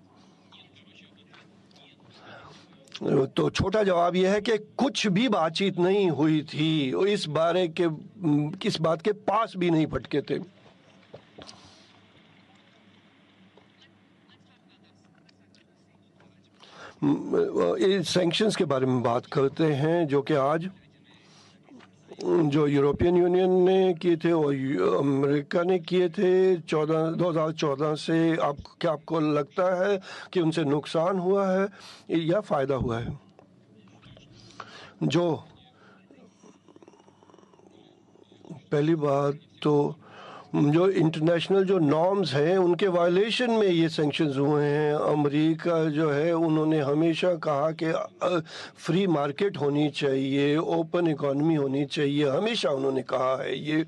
तो छोटा जवाब यह है कि कुछ भी बातचीत नहीं हुई थी, इस बात के पास भी नहीं फटके थे। इस सैंक्शंस के बारे में बात करते हैं जो कि आज जो यूरोपियन यूनियन ने किए थे और अमेरिका ने किए थे 2014 से। क्या आपको लगता है कि उनसे नुकसान हुआ है या फ़ायदा हुआ है? जो पहली बात तो जो इंटरनेशनल जो नॉर्म्स हैं उनके वायलेशन में ये सैंक्शंस हुए हैं। अमेरिका जो है उन्होंने हमेशा कहा कि फ्री मार्केट होनी चाहिए, ओपन इकॉनमी होनी चाहिए, हमेशा उन्होंने कहा है। ये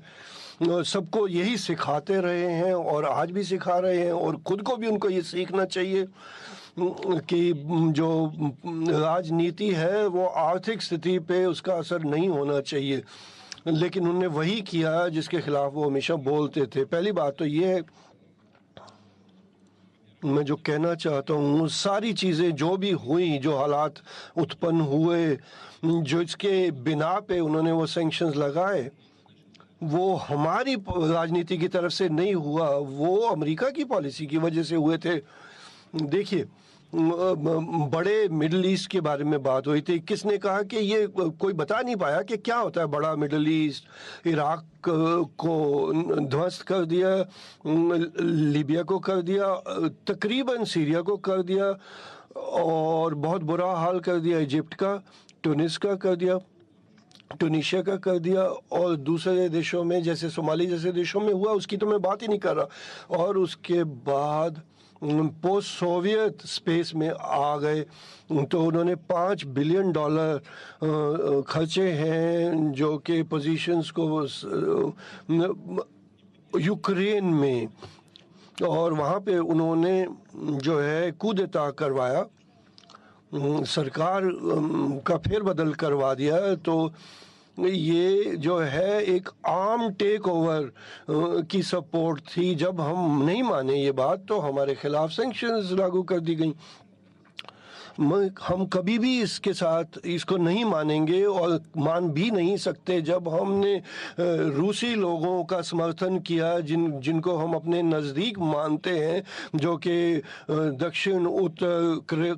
सबको यही सिखाते रहे हैं और आज भी सिखा रहे हैं, और खुद को भी उनको ये सीखना चाहिए कि जो राजनीति है वो आर्थिक स्थिति पे उसका असर नहीं होना चाहिए। लेकिन उन्होंने वही किया जिसके खिलाफ वो हमेशा बोलते थे। पहली बात तो ये है मैं जो कहना चाहता हूँ, सारी चीज़ें जो भी हुई, जो हालात उत्पन्न हुए, जो इसके बिना पे उन्होंने वो सैंक्शंस लगाए, वो हमारी राजनीति की तरफ से नहीं हुआ, वो अमेरिका की पॉलिसी की वजह से हुए थे। देखिए, बड़े मिडिल ईस्ट के बारे में बात हुई थी। किसने कहा कि ये कोई बता नहीं पाया कि क्या होता है बड़ा मिडिल ईस्ट। इराक को ध्वस्त कर दिया, लीबिया को कर दिया, तकरीबन सीरिया को कर दिया, और बहुत बुरा हाल कर दिया इजिप्ट का, ट्यूनिस का कर दिया, ट्यूनीशिया का कर दिया, और दूसरे देशों में जैसे सोमाली जैसे देशों में हुआ, उसकी तो मैं बात ही नहीं कर रहा। और उसके बाद पोस्ट सोवियत स्पेस में आ गए, तो उन्होंने $5 बिलियन खर्चे हैं जो कि पोजीशंस को यूक्रेन में, और वहाँ पे उन्होंने जो है कूदेता करवाया, सरकार का फेरबदल करवा दिया। तो ये जो है एक आम टेक ओवर की सपोर्ट थी। जब हम नहीं माने ये बात, तो हमारे खिलाफ सैंक्शंस लागू कर दी गई। हम कभी भी इसके साथ इसको नहीं मानेंगे, और मान भी नहीं सकते जब हमने रूसी लोगों का समर्थन किया, जिनको हम अपने नज़दीक मानते हैं, जो कि दक्षिण उत्तर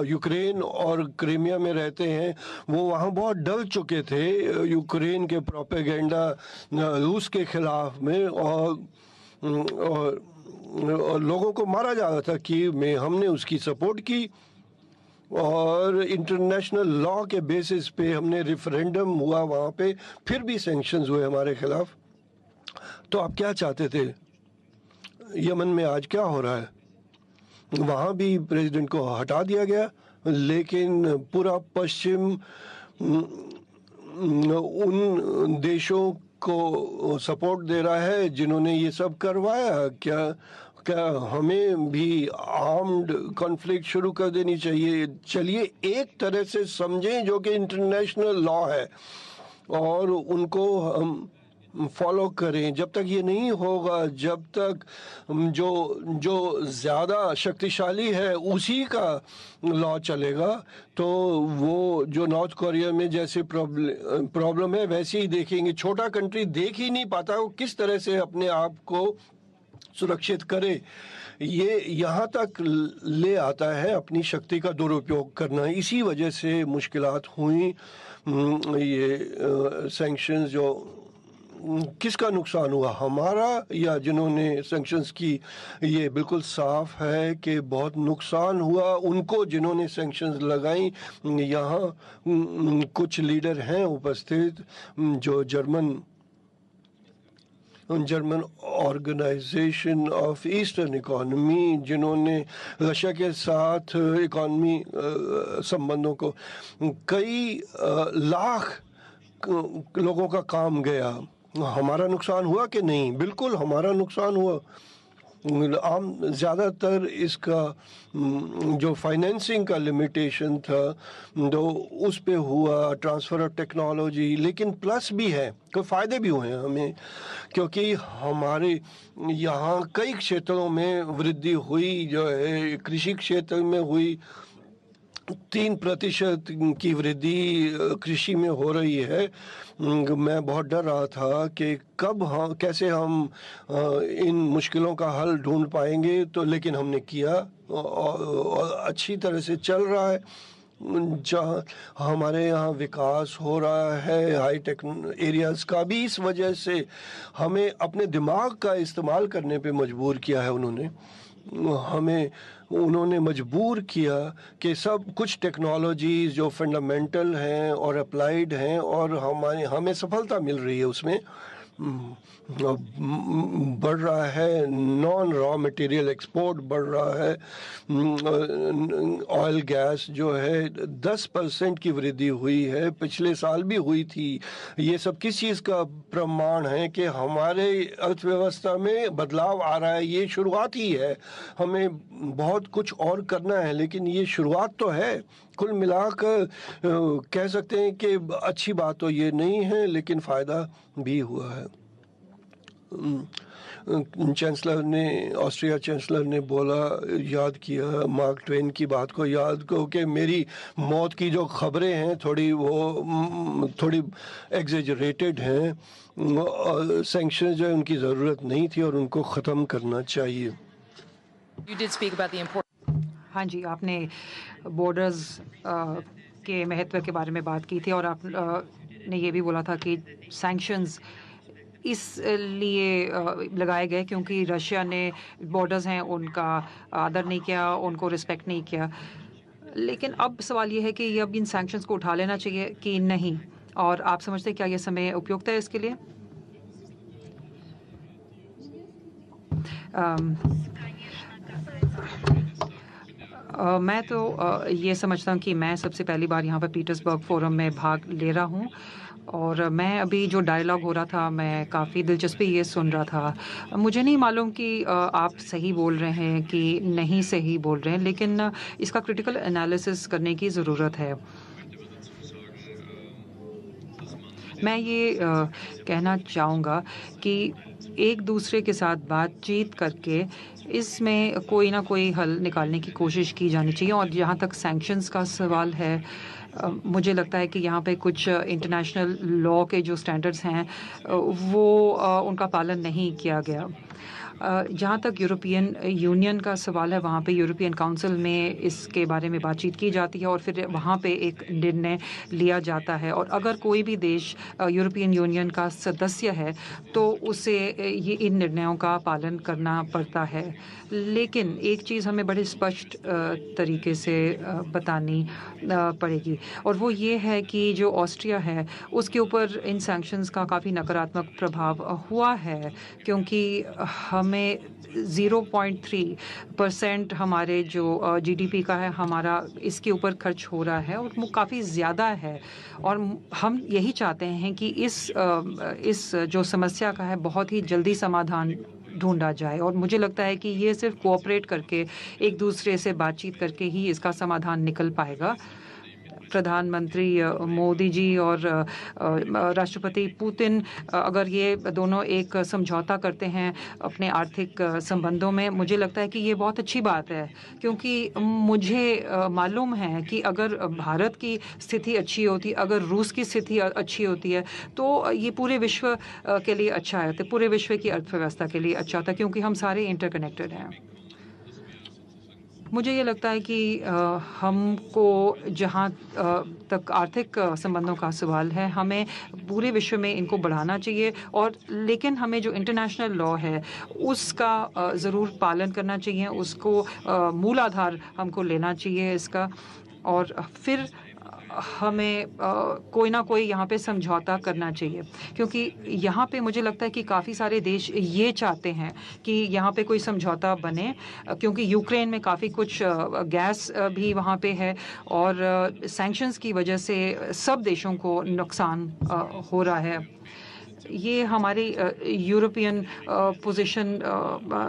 यूक्रेन और क्रीमिया में रहते हैं। वो वहाँ बहुत डर चुके थे यूक्रेन के प्रोपेगेंडा रूस के खिलाफ में, और लोगों को मारा जा रहा था कि हमने उसकी सपोर्ट की, और इंटरनेशनल लॉ के बेसिस पे हमने रेफरेंडम हुआ वहाँ पे, फिर भी सैंक्शंस हुए हमारे खिलाफ। तो आप क्या चाहते थे? यमन में आज क्या हो रहा है? वहाँ भी प्रेसिडेंट को हटा दिया गया, लेकिन पूरा पश्चिम उन देशों को सपोर्ट दे रहा है जिन्होंने ये सब करवाया। क्या हमें भी आर्म्ड कॉन्फ्लिक्ट शुरू कर देनी चाहिए? चलिए एक तरह से समझें जो कि इंटरनेशनल लॉ है, और उनको हम फॉलो करें। जब तक ये नहीं होगा, जब तक जो ज़्यादा शक्तिशाली है उसी का लॉ चलेगा, तो वो जो नॉर्थ कोरिया में जैसे प्रॉब्लम है वैसे ही देखेंगे। छोटा कंट्री देख ही नहीं पाता वो किस तरह से अपने आप को सुरक्षित करे। ये यहाँ तक ले आता है अपनी शक्ति का दुरुपयोग करना। इसी वजह से मुश्किलात हुई। ये सैंक्शंस जो किसका नुकसान हुआ, हमारा या जिन्होंने सैंक्शंस की? ये बिल्कुल साफ है कि बहुत नुकसान हुआ उनको जिन्होंने सैंक्शंस लगाई। यहाँ कुछ लीडर हैं उपस्थित जो German organisation of eastern economy, जिन्होंने रशिया के साथ इकोनॉमी संबंधों को कई लाख लोगों का काम गया। हमारा नुकसान हुआ कि नहीं? बिल्कुल हमारा नुकसान हुआ। ज़्यादातर इसका जो फाइनेंसिंग का लिमिटेशन था तो उस पे हुआ, ट्रांसफ़र ऑफ टेक्नोलॉजी। लेकिन प्लस भी है, कोई फ़ायदे भी हुए हैं हमें, क्योंकि हमारे यहाँ कई क्षेत्रों में वृद्धि हुई। जो है कृषि क्षेत्र में हुई, 3% की वृद्धि कृषि में हो रही है। मैं बहुत डर रहा था कि कब हम कैसे हम इन मुश्किलों का हल ढूंढ पाएंगे, तो लेकिन हमने किया और अच्छी तरह से चल रहा है। जहाँ हमारे यहाँ विकास हो रहा है हाईटेक एरियाज़ का भी, इस वजह से हमें अपने दिमाग का इस्तेमाल करने पे मजबूर किया है। उन्होंने मजबूर किया कि सब कुछ टेक्नोलॉजीज़ जो फंडामेंटल हैं और अप्लाइड हैं, और हमें सफलता मिल रही है उसमें। बढ़ रहा है नॉन रॉ मटेरियल एक्सपोर्ट, बढ़ रहा है ऑयल गैस जो है 10% की वृद्धि हुई है, पिछले साल भी हुई थी। ये सब किस चीज़ का प्रमाण है कि हमारे अर्थव्यवस्था में बदलाव आ रहा है। ये शुरुआत ही है, हमें बहुत कुछ और करना है, लेकिन ये शुरुआत तो है। कुल मिलाकर कह सकते हैं कि अच्छी बात तो ये नहीं है, लेकिन फ़ायदा भी हुआ है। चांसलर ने ऑस्ट्रिया चांसलर ने बोला, याद किया मार्क ट्वेन की बात को याद को कि मेरी मौत की जो खबरें हैं थोड़ी एग्जेजरेटेड हैं, सैंक्शन जो है उनकी ज़रूरत नहीं थी और उनको ख़त्म करना चाहिए। You did speak about the importance. हाँ जी, आपने बॉर्डर्स के महत्व के बारे में बात की थी और आप ने ये भी बोला था कि सैंक्शंस इसलिए लगाए गए क्योंकि रशिया ने बॉर्डर्स हैं उनका आदर नहीं किया, उनको रिस्पेक्ट नहीं किया। लेकिन अब सवाल ये है कि अब इन सैंक्शंस को उठा लेना चाहिए कि नहीं, और आप समझते हैं क्या ये समय उपयुक्त है इसके लिए? मैं तो ये समझता हूँ कि मैं सबसे पहली बार यहाँ पर पीटर्सबर्ग फोरम में भाग ले रहा हूँ और मैं अभी जो डायलॉग हो रहा था मैं काफ़ी दिलचस्पी ये सुन रहा था। मुझे नहीं मालूम कि आप सही बोल रहे हैं कि नहीं सही बोल रहे हैं, लेकिन इसका क्रिटिकल एनालिसिस करने की ज़रूरत है। मैं ये कहना चाहूँगा कि एक दूसरे के साथ बातचीत करके इसमें कोई ना कोई हल निकालने की कोशिश की जानी चाहिए। और जहाँ तक सैंक्शंस का सवाल है, मुझे लगता है कि यहाँ पे कुछ इंटरनेशनल लॉ के जो स्टैंडर्ड्स हैं वो उनका पालन नहीं किया गया। जहाँ तक यूरोपियन यूनियन का सवाल है, वहाँ पे यूरोपियन काउंसिल में इसके बारे में बातचीत की जाती है और फिर वहाँ पे एक निर्णय लिया जाता है। और अगर कोई भी देश यूरोपियन यूनियन का सदस्य है तो उसे ये इन निर्णयों का पालन करना पड़ता है। लेकिन एक चीज़ हमें बड़े स्पष्ट तरीके से बतानी पड़ेगी और वो ये है कि जो ऑस्ट्रिया है उसके ऊपर इन सैंक्शंस का काफ़ी नकारात्मक प्रभाव हुआ है, क्योंकि हमें 0.3% हमारे जो जीडीपी का है हमारा इसके ऊपर खर्च हो रहा है और वो काफ़ी ज़्यादा है। और हम यही चाहते हैं कि इस जो समस्या का है बहुत ही जल्दी समाधान ढूंढा जाए और मुझे लगता है कि ये सिर्फ कोऑपरेट करके एक दूसरे से बातचीत करके ही इसका समाधान निकल पाएगा। प्रधानमंत्री मोदी जी और राष्ट्रपति पुतिन अगर ये दोनों एक समझौता करते हैं अपने आर्थिक संबंधों में, मुझे लगता है कि ये बहुत अच्छी बात है, क्योंकि मुझे मालूम है कि अगर भारत की स्थिति अच्छी होती, अगर रूस की स्थिति अच्छी होती है तो ये पूरे विश्व के लिए अच्छा है, तो पूरे विश्व की अर्थव्यवस्था के लिए अच्छा होता, क्योंकि हम सारे इंटरकनेक्टेड हैं। मुझे ये लगता है कि हमको जहाँ तक आर्थिक संबंधों का सवाल है, हमें पूरे विश्व में इनको बढ़ाना चाहिए और लेकिन हमें जो इंटरनेशनल लॉ है उसका ज़रूर पालन करना चाहिए, उसको मूल आधार हमको लेना चाहिए इसका, और फिर हमें कोई ना कोई यहाँ पे समझौता करना चाहिए, क्योंकि यहाँ पे मुझे लगता है कि काफ़ी सारे देश ये चाहते हैं कि यहाँ पे कोई समझौता बने, क्योंकि यूक्रेन में काफ़ी कुछ गैस भी वहाँ पे है और सैंक्शंस की वजह से सब देशों को नुकसान हो रहा है। ये हमारी यूरोपियन पोजीशन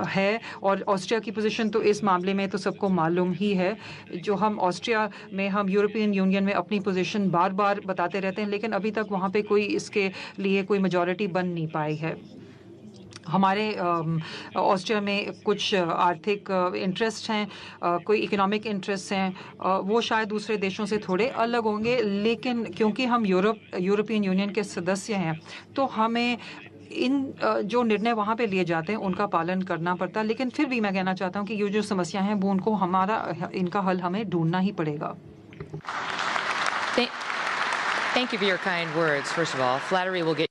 है और ऑस्ट्रिया की पोजीशन तो इस मामले में तो सबको मालूम ही है। जो हम ऑस्ट्रिया में हम यूरोपियन यूनियन में अपनी पोजीशन बार-बार बताते रहते हैं, लेकिन अभी तक वहाँ पे कोई इसके लिए कोई मेजॉरिटी बन नहीं पाई है। हमारे ऑस्ट्रिया में कुछ आर्थिक इंटरेस्ट हैं, कोई इकोनॉमिक इंटरेस्ट हैं, वो शायद दूसरे देशों से थोड़े अलग होंगे, लेकिन क्योंकि हम यूरोपियन यूनियन के सदस्य हैं तो हमें इन जो निर्णय वहाँ पे लिए जाते हैं उनका पालन करना पड़ता है। लेकिन फिर भी मैं कहना चाहता हूँ कि ये जो समस्याएं हैं वो उनको इनका हल हमें ढूंढना ही पड़ेगा। Thank you for your kind words. First of all, flattery will get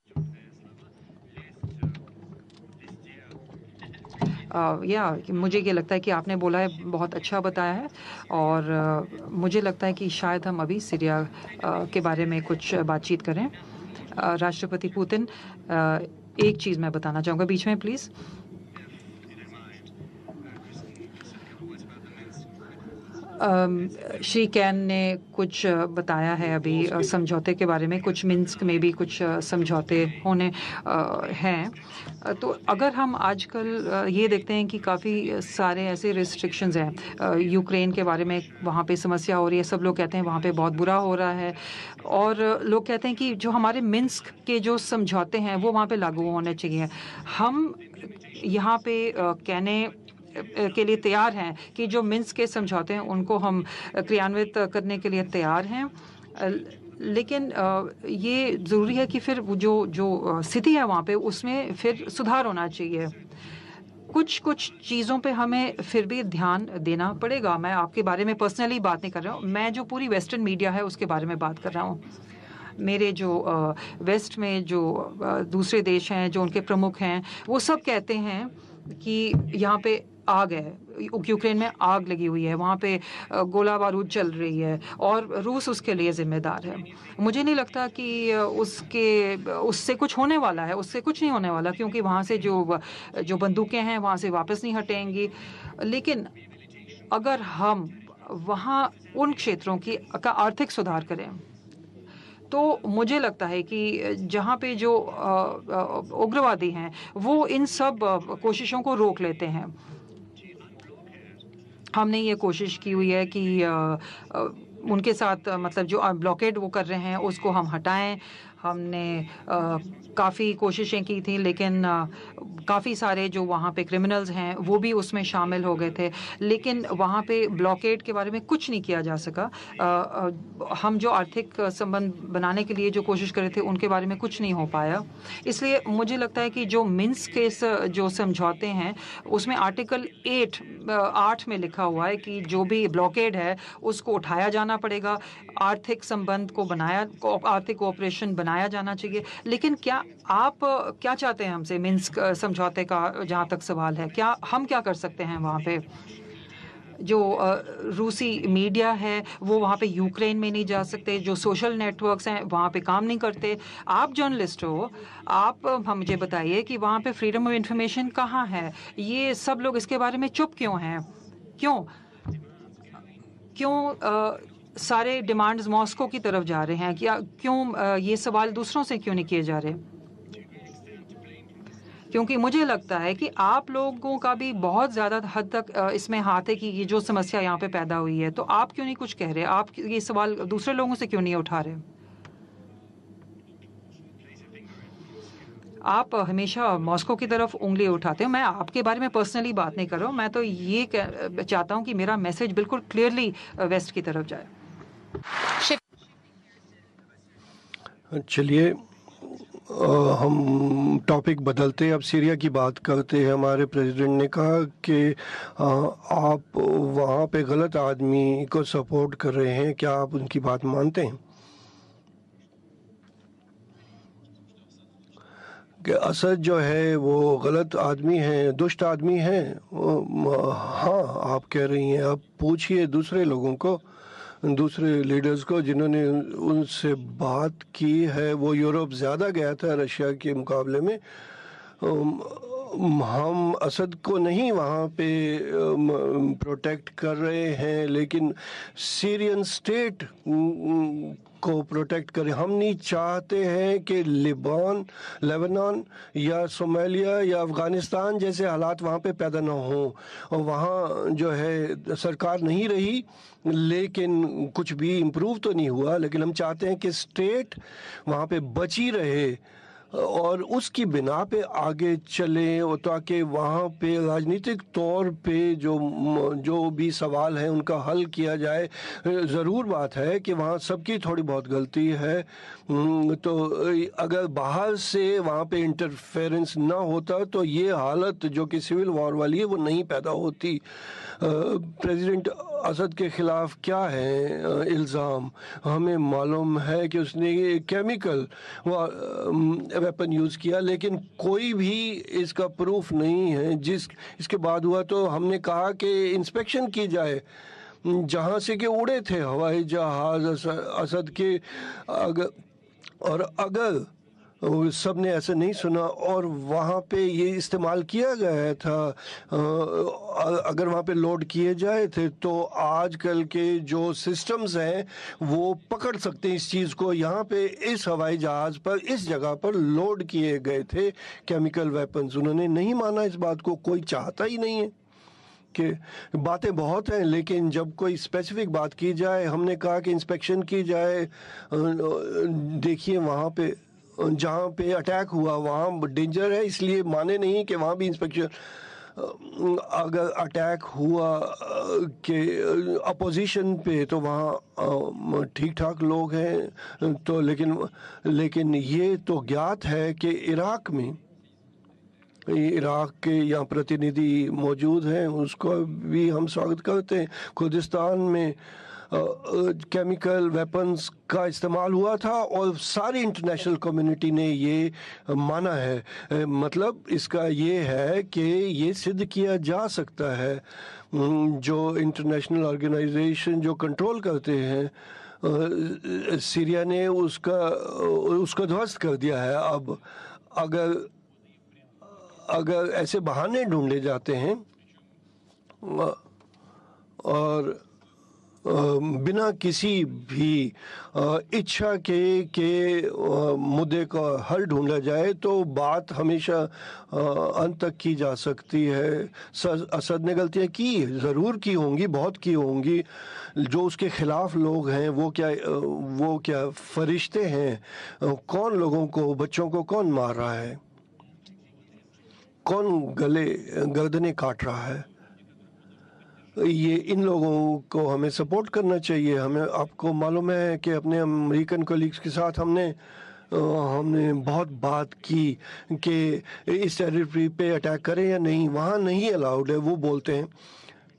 मुझे ये लगता है कि आपने बोला है बहुत अच्छा बताया है और मुझे लगता है कि शायद हम अभी सीरिया के बारे में कुछ बातचीत करें। राष्ट्रपति पुतिन, एक चीज़ मैं बताना चाहूँगा बीच में प्लीज़। श्री कैन ने कुछ बताया है अभी समझौते के बारे में, कुछ मिन्स्क में भी कुछ समझौते होने हैं। तो अगर हम आजकल ये देखते हैं कि काफ़ी सारे ऐसे रिस्ट्रिक्शंस हैं, यूक्रेन के बारे में वहाँ पे समस्या हो रही है, सब लोग कहते हैं वहाँ पे बहुत बुरा हो रहा है, और लोग कहते हैं कि जो हमारे मिन्स्क के जो समझौते हैं वो वहाँ पे लागू होने चाहिए। हम यहाँ पे कहने के लिए तैयार हैं कि जो मिन्स्क के समझौते हैं उनको हम क्रियान्वित करने के लिए तैयार हैं, लेकिन ये ज़रूरी है कि फिर जो स्थिति है वहाँ पे उसमें फिर सुधार होना चाहिए। कुछ चीज़ों पे हमें फिर भी ध्यान देना पड़ेगा। मैं आपके बारे में पर्सनली बात नहीं कर रहा हूँ, मैं जो पूरी वेस्टर्न मीडिया है उसके बारे में बात कर रहा हूँ। मेरे जो वेस्ट में जो दूसरे देश हैं, जो उनके प्रमुख हैं, वो सब कहते हैं कि यहाँ पे आग है, यूक्रेन में आग लगी हुई है, वहाँ पे गोला बारूद चल रही है और रूस उसके लिए ज़िम्मेदार है। मुझे नहीं लगता कि उससे कुछ होने वाला है, उससे कुछ नहीं होने वाला, क्योंकि वहाँ से जो बंदूकें हैं वहाँ से वापस नहीं हटेंगी। लेकिन अगर हम वहाँ उन क्षेत्रों का आर्थिक सुधार करें तो मुझे लगता है कि जहाँ पे जो उग्रवादी हैं वो इन सब कोशिशों को रोक लेते हैं। हमने ये कोशिश की हुई है कि उनके साथ मतलब जो ब्लॉकेड वो कर रहे हैं उसको हम हटाएं। हमने काफ़ी कोशिशें की थी, लेकिन काफ़ी सारे जो वहाँ पे क्रिमिनल्स हैं वो भी उसमें शामिल हो गए थे, लेकिन वहाँ पे ब्लॉकेड के बारे में कुछ नहीं किया जा सका। हम जो आर्थिक संबंध बनाने के लिए जो कोशिश कर रहे थे उनके बारे में कुछ नहीं हो पाया। इसलिए मुझे लगता है कि जो मिन्स्क के जो समझौते हैं उसमें आर्टिकल 8 में लिखा हुआ है कि जो भी ब्लॉकेड है उसको उठाया जाना पड़ेगा, आर्थिक संबंध को आर्थिक कोऑपरेशन बनाया जाना चाहिए। लेकिन क्या आप क्या चाहते हैं हमसे मिन्स्क समझौते का जहाँ तक सवाल है, हम क्या कर सकते हैं वहाँ पे? जो रूसी मीडिया है वो वहाँ पे यूक्रेन में नहीं जा सकते, जो सोशल नेटवर्क्स हैं वहाँ पे काम नहीं करते। आप जर्नलिस्ट हो, आप मुझे बताइए कि वहाँ पे फ्रीडम ऑफ इंफॉर्मेशन कहाँ है? ये सब लोग इसके बारे में चुप क्यों हैं? क्यों सारे डिमांड्स मॉस्को की तरफ जा रहे हैं? क्यों ये सवाल दूसरों से क्यों नहीं किए जा रहे? क्योंकि मुझे लगता है कि आप लोगों का भी बहुत ज़्यादा हद तक इसमें हाथ है कि ये जो समस्या यहाँ पे पैदा हुई है, तो आप क्यों नहीं कुछ कह रहे? आप ये सवाल दूसरे लोगों से क्यों नहीं उठा रहे? आप हमेशा मॉस्को की तरफ उंगली उठाते हो। मैं आपके बारे में पर्सनली बात नहीं कर रहा हूँ, मैं तो ये चाहता हूँ कि मेरा मैसेज बिल्कुल क्लियरली वेस्ट की तरफ जाए। चलिए हम टॉपिक बदलते हैं, अब सीरिया की बात करते हैं। हमारे प्रेसिडेंट ने कहा कि आप वहाँ पे गलत आदमी को सपोर्ट कर रहे हैं, क्या आप उनकी बात मानते हैं कि असद जो है वो गलत आदमी है, दुष्ट आदमी है? हाँ, आप कह रही हैं। आप पूछिए दूसरे लोगों को, दूसरे लीडर्स को जिन्होंने उनसे बात की है। वो यूरोप ज़्यादा गया था रशिया के मुकाबले में। हम असद को नहीं वहाँ पे प्रोटेक्ट कर रहे हैं, लेकिन सीरियन स्टेट को प्रोटेक्ट करें। हम नहीं चाहते हैं कि लेबनान या सोमालिया या अफ़गानिस्तान जैसे हालात वहाँ पे पैदा ना हों। और वहाँ जो है सरकार नहीं रही, लेकिन कुछ भी इम्प्रूव तो नहीं हुआ, लेकिन हम चाहते हैं कि स्टेट वहाँ पे बची रहे और उसकी बिना पे आगे चलें, ताकि वहाँ पे राजनीतिक तौर पे जो भी सवाल हैं उनका हल किया जाए। ज़रूर बात है कि वहाँ सबकी थोड़ी बहुत गलती है, तो अगर बाहर से वहाँ पे इंटरफेरेंस ना होता तो ये हालत जो कि सिविल वॉर वाली है वो नहीं पैदा होती। प्रेसिडेंट असद के ख़िलाफ़ क्या है इल्ज़ाम? हमें मालूम है कि उसने केमिकल वेपन यूज़ किया, लेकिन कोई भी इसका प्रूफ नहीं है। इसके बाद हुआ तो हमने कहा कि इंस्पेक्शन की जाए जहाँ से कि उड़े थे हवाई जहाज़ असद के। अगर सब ने ऐसा नहीं सुना और वहाँ पे ये इस्तेमाल किया गया था। अगर वहाँ पे लोड किए जाए थे तो आजकल के जो सिस्टम्स हैं वो पकड़ सकते हैं इस चीज़ को। यहाँ पे इस हवाई जहाज़ पर इस जगह पर लोड किए गए थे केमिकल वेपन्स। उन्होंने नहीं माना इस बात को, कोई चाहता ही नहीं है कि बातें बहुत हैं लेकिन जब कोई स्पेसिफिक बात की जाए, हमने कहा कि इंस्पेक्शन की जाए। देखिए वहाँ पे जहाँ पे अटैक हुआ वहाँ डेंजर है, इसलिए माने नहीं कि वहाँ भी इंस्पेक्शन। अगर अटैक हुआ कि अपोजिशन पे तो वहाँ ठीक ठाक लोग हैं तो लेकिन ये तो ज्ञात है कि इराक के यहाँ प्रतिनिधि मौजूद हैं, उसको भी हम स्वागत करते हैं। कुर्दिस्तान में केमिकल वेपन्स का इस्तेमाल हुआ था और सारी इंटरनेशनल कम्युनिटी ने ये माना है। मतलब इसका ये है कि ये सिद्ध किया जा सकता है। जो इंटरनेशनल ऑर्गेनाइजेशन जो कंट्रोल करते हैं, सीरिया ने उसका ध्वस्त कर दिया है। अब अगर ऐसे बहाने ढूंढे जाते हैं और बिना किसी भी इच्छा के मुद्दे का हल ढूंढा जाए तो बात हमेशा अंत तक की जा सकती है। असद ने गलतियाँ की, ज़रूर की होंगी, बहुत की होंगी। जो उसके ख़िलाफ़ लोग हैं वो क्या फरिश्ते हैं? कौन लोगों को, बच्चों को कौन मार रहा है? कौन गर्दनें काट रहा है? ये इन लोगों को हमें सपोर्ट करना चाहिए। आपको मालूम है कि अपने अमेरिकन कोलीग्स के साथ हमने बहुत बात की कि इस टेरिटरी पे अटैक करें या नहीं। वहाँ नहीं अलाउड है, वो बोलते हैं,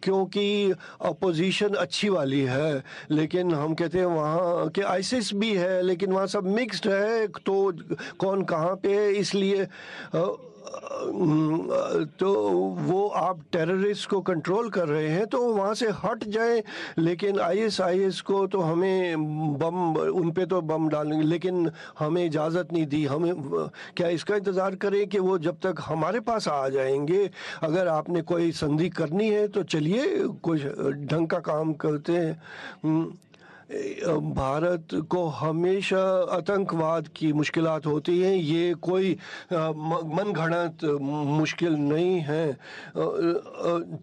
क्योंकि अपोजिशन अच्छी वाली है। लेकिन हम कहते हैं वहाँ के आईसिस भी है लेकिन वहाँ सब मिक्स्ड है, तो कौन कहाँ पे है, इसलिए तो वो आप टेररिस्ट को कंट्रोल कर रहे हैं तो वहाँ से हट जाएं। लेकिन आईएस को तो हमें उन पे तो बम डालेंगे, लेकिन हमें इजाज़त नहीं दी। हमें क्या इसका इंतज़ार करें कि वो जब तक हमारे पास आ जाएंगे? अगर आपने कोई संधि करनी है तो चलिए कुछ ढंग का काम करते हैं। भारत को हमेशा आतंकवाद की मुश्किलात होती हैं, ये कोई मनगढ़ंत मुश्किल नहीं है।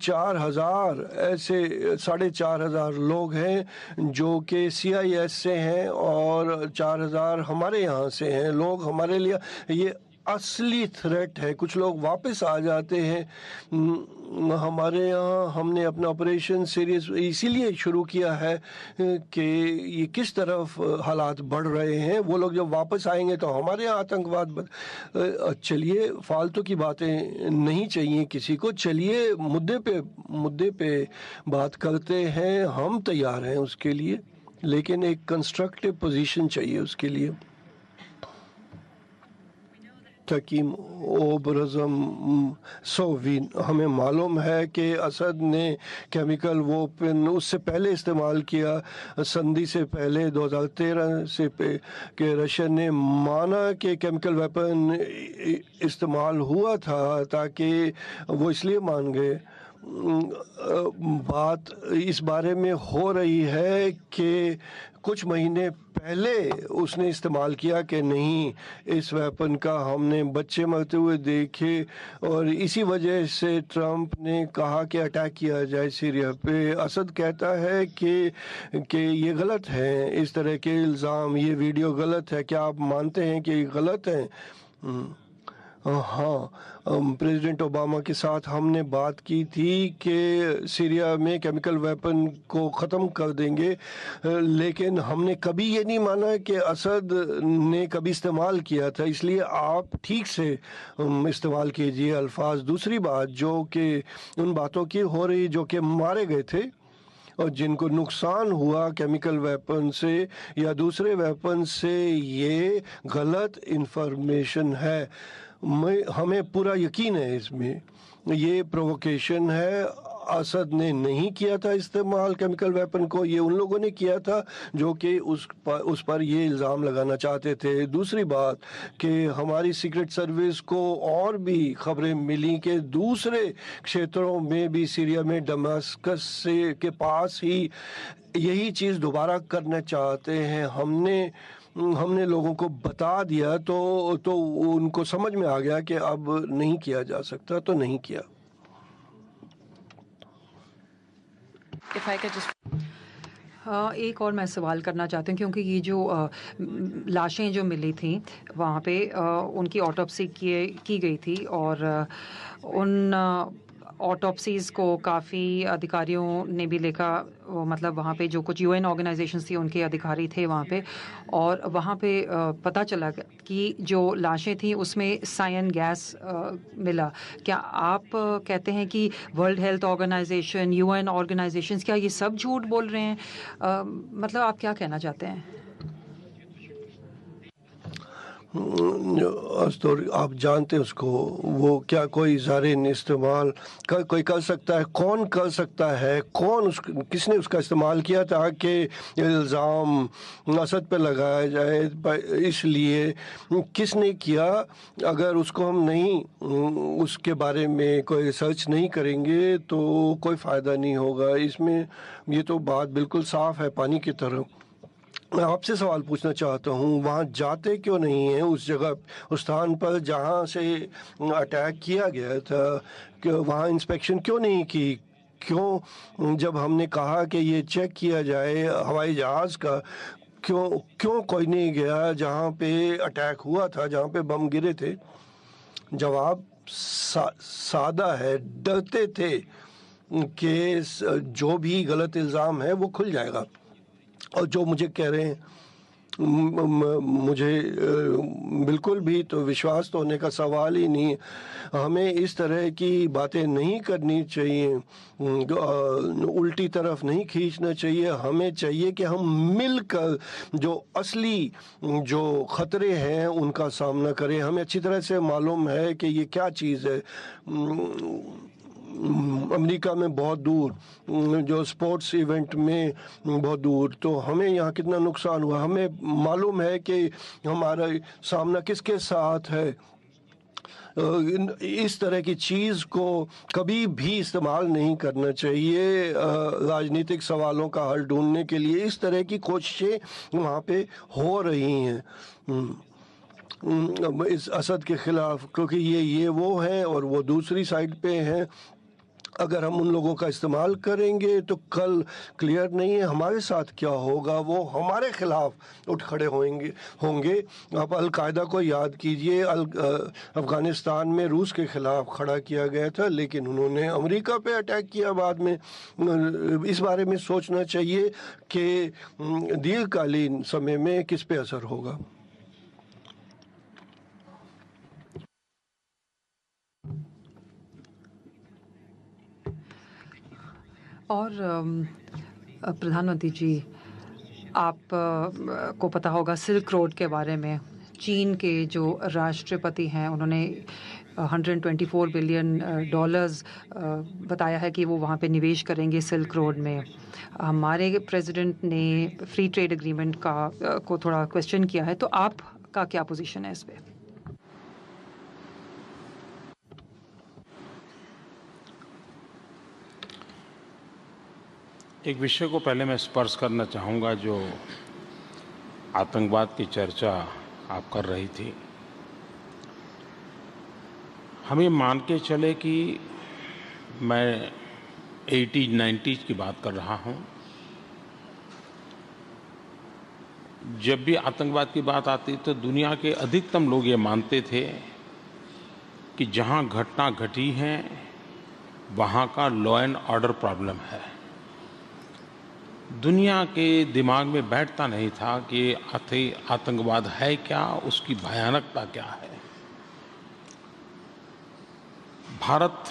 4,000 ऐसे 4,500 लोग हैं जो कि CIS से हैं और 4,000 हमारे यहाँ से हैं। लोग हमारे लिए ये असली थ्रेट है। कुछ लोग वापस आ जाते हैं। हमारे यहाँ हमने अपना ऑपरेशन सीरियस इसीलिए शुरू किया है कि ये किस तरफ हालात बढ़ रहे हैं। वो लोग जब वापस आएंगे तो हमारे यहाँ आतंकवाद चलिए फालतू की बातें नहीं चाहिए किसी को। चलिए मुद्दे पे बात करते हैं, हम तैयार हैं उसके लिए, लेकिन एक कंस्ट्रक्टिव पोजीशन चाहिए उसके लिए। तकीम ओबरज़म हमें मालूम है कि असद ने केमिकल वेपन उससे पहले इस्तेमाल किया, संधि से पहले 2013 से कि रशिया ने माना कि केमिकल वेपन इस्तेमाल हुआ था, ताकि वो इसलिए मान गए। बात इस बारे में हो रही है कि कुछ महीने पहले उसने इस्तेमाल किया कि नहीं, इस वेपन का हमने बच्चे मरते हुए देखे और इसी वजह से ट्रंप ने कहा कि अटैक किया जाए सीरिया पे। असद कहता है कि ये गलत है, इस तरह के इल्ज़ाम, ये वीडियो गलत है। क्या आप मानते हैं कि ये गलत है? हाँ, प्रेसिडेंट ओबामा के साथ हमने बात की थी कि सीरिया में केमिकल वेपन को ख़त्म कर देंगे, लेकिन हमने कभी ये नहीं माना कि असद ने कभी इस्तेमाल किया था। इसलिए आप ठीक से इस्तेमाल कीजिए अल्फाज। दूसरी बात जो कि उन बातों की हो रही जो कि मारे गए थे और जिनको नुकसान हुआ केमिकल वेपन से या दूसरे वेपन से, ये गलत इंफॉर्मेशन है। हमें पूरा यकीन है इसमें, ये प्रोवोकेशन है। असद ने नहीं किया था इस्तेमाल केमिकल वेपन को, ये उन लोगों ने किया था जो कि उस पर ये इल्ज़ाम लगाना चाहते थे। दूसरी बात कि हमारी सीक्रेट सर्विस को और भी खबरें मिली कि दूसरे क्षेत्रों में भी सीरिया में दमास्कस से के पास ही यही चीज़ दोबारा करना चाहते हैं। हमने लोगों को बता दिया तो उनको समझ में आ गया कि अब नहीं किया जा सकता, तो नहीं किया। If I could just... एक और मैं सवाल करना चाहती हूँ, क्योंकि ये जो लाशें जो मिली थी वहाँ पे उनकी ऑटोप्सी की गई थी और उन ऑटोप्सीज़ को काफ़ी अधिकारियों ने भी लिखा, मतलब वहाँ पे जो कुछ यूएन ऑर्गेनाइजेशंस थी उनके अधिकारी थे वहाँ पे, और वहाँ पे पता चला कि जो लाशें थी उसमें सायन गैस मिला। क्या आप कहते हैं कि world health organisation, UN organisations, क्या ये सब झूठ बोल रहे हैं? मतलब आप क्या कहना चाहते हैं? आप जानते हैं उसको, वो क्या कोई ज़ारिन इस्तेमाल कोई कर सकता है? कौन कर सकता है? किसने उसका इस्तेमाल किया ताकि इल्ज़ाम असद पे लगाया जाए? इसलिए किसने किया? अगर उसको हम नहीं उसके बारे में कोई रिसर्च नहीं करेंगे तो कोई फ़ायदा नहीं होगा इसमें। ये तो बात बिल्कुल साफ़ है पानी की तरह। मैं आपसे सवाल पूछना चाहता हूँ, वहाँ जाते क्यों नहीं हैं उस जगह, उस स्थान पर जहाँ से अटैक किया गया था? कि वहाँ इंस्पेक्शन क्यों नहीं की? क्यों जब हमने कहा कि ये चेक किया जाए हवाई जहाज़ का, क्यों कोई नहीं गया जहाँ पे अटैक हुआ था, जहाँ पे बम गिरे थे? जवाब सादा है, डरते थे कि जो भी गलत इल्ज़ाम है वो खुल जाएगा। और जो मुझे कह रहे हैं मुझे बिल्कुल भी तो विश्वास तो होने का सवाल ही नहीं। हमें इस तरह की बातें नहीं करनी चाहिए, उल्टी तरफ नहीं खींचना चाहिए। हमें चाहिए कि हम मिलकर जो असली जो ख़तरे हैं उनका सामना करें। हमें अच्छी तरह से मालूम है कि ये क्या चीज़ है। अमेरिका में बहुत दूर, जो स्पोर्ट्स इवेंट में बहुत दूर, तो हमें यहाँ कितना नुकसान हुआ। हमें मालूम है कि हमारा सामना किसके साथ है। इस तरह की चीज़ को कभी भी इस्तेमाल नहीं करना चाहिए राजनीतिक सवालों का हल ढूंढने के लिए। इस तरह की कोशिशें वहाँ पे हो रही हैं इस असद के ख़िलाफ़, क्योंकि ये वो हैं और वो दूसरी साइड पे हैं। अगर हम उन लोगों का इस्तेमाल करेंगे तो कल क्लियर नहीं है हमारे साथ क्या होगा, वो हमारे ख़िलाफ़ उठ खड़े होंगे। आप अलकायदा को याद कीजिए, अफ़गानिस्तान में रूस के ख़िलाफ़ खड़ा किया गया था, लेकिन उन्होंने अमेरिका पे अटैक किया बाद में। इस बारे में सोचना चाहिए कि दीर्घकालीन समय में किस पे असर होगा। और प्रधानमंत्री जी, आप को पता होगा सिल्क रोड के बारे में। चीन के जो राष्ट्रपति हैं उन्होंने $124 बिलियन बताया है कि वो वहाँ पे निवेश करेंगे सिल्क रोड में। हमारे प्रेसिडेंट ने फ्री ट्रेड एग्रीमेंट को थोड़ा क्वेश्चन किया है, तो आपका क्या पोजीशन है इस पे? एक विषय को पहले मैं स्पर्श करना चाहूँगा, जो आतंकवाद की चर्चा आप कर रही थी। हम ये मान के चले कि मैं 80-90s की बात कर रहा हूँ। जब भी आतंकवाद की बात आती तो दुनिया के अधिकतम लोग ये मानते थे कि जहाँ घटना घटी है वहाँ का लॉ एंड ऑर्डर प्रॉब्लम है। दुनिया के दिमाग में बैठता नहीं था कि आतंकवाद है क्या, उसकी भयानकता क्या है। भारत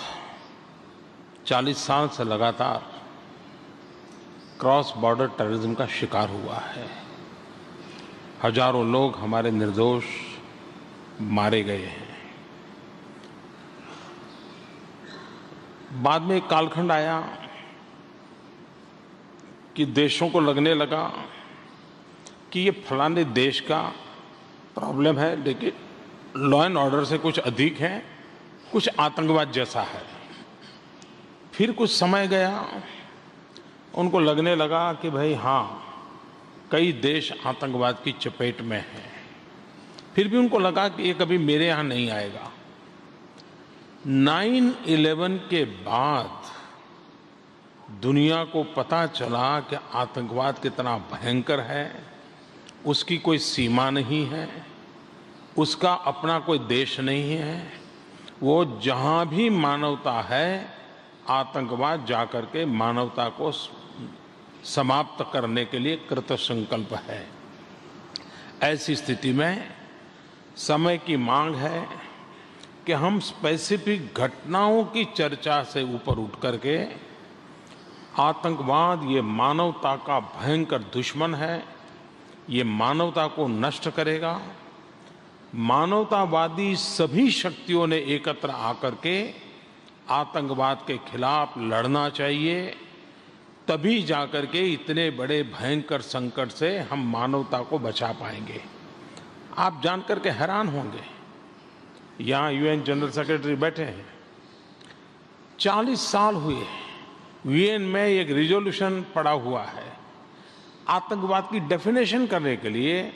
40 साल से लगातार क्रॉस बॉर्डर टेररिज्म का शिकार हुआ है। हजारों लोग हमारे निर्दोष मारे गए हैं। बाद में एक कालखंड आया कि देशों को लगने लगा कि ये फलाने देश का प्रॉब्लम है, लेकिन लॉ एंड ऑर्डर से कुछ अधिक है, कुछ आतंकवाद जैसा है। फिर कुछ समय गया, उनको लगने लगा कि भाई हाँ, कई देश आतंकवाद की चपेट में हैं। फिर भी उनको लगा कि ये कभी मेरे यहाँ नहीं आएगा। 9/11 के बाद दुनिया को पता चला कि आतंकवाद कितना भयंकर है, उसकी कोई सीमा नहीं है, उसका अपना कोई देश नहीं है। वो जहाँ भी मानवता है, आतंकवाद जाकर के मानवता को समाप्त करने के लिए कृत संकल्प है। ऐसी स्थिति में समय की मांग है कि हम स्पेसिफिक घटनाओं की चर्चा से ऊपर उठ करके आतंकवाद ये मानवता का भयंकर दुश्मन है, ये मानवता को नष्ट करेगा। मानवतावादी सभी शक्तियों ने एकत्र आकर के आतंकवाद के खिलाफ लड़ना चाहिए, तभी जाकर के इतने बड़े भयंकर संकट से हम मानवता को बचा पाएंगे। आप जानकर के हैरान होंगे, यहाँ यूएन जनरल सेक्रेटरी बैठे हैं, 40 साल हुए यूएन में एक रिजोल्यूशन पड़ा हुआ है आतंकवाद की डेफिनेशन करने के लिए।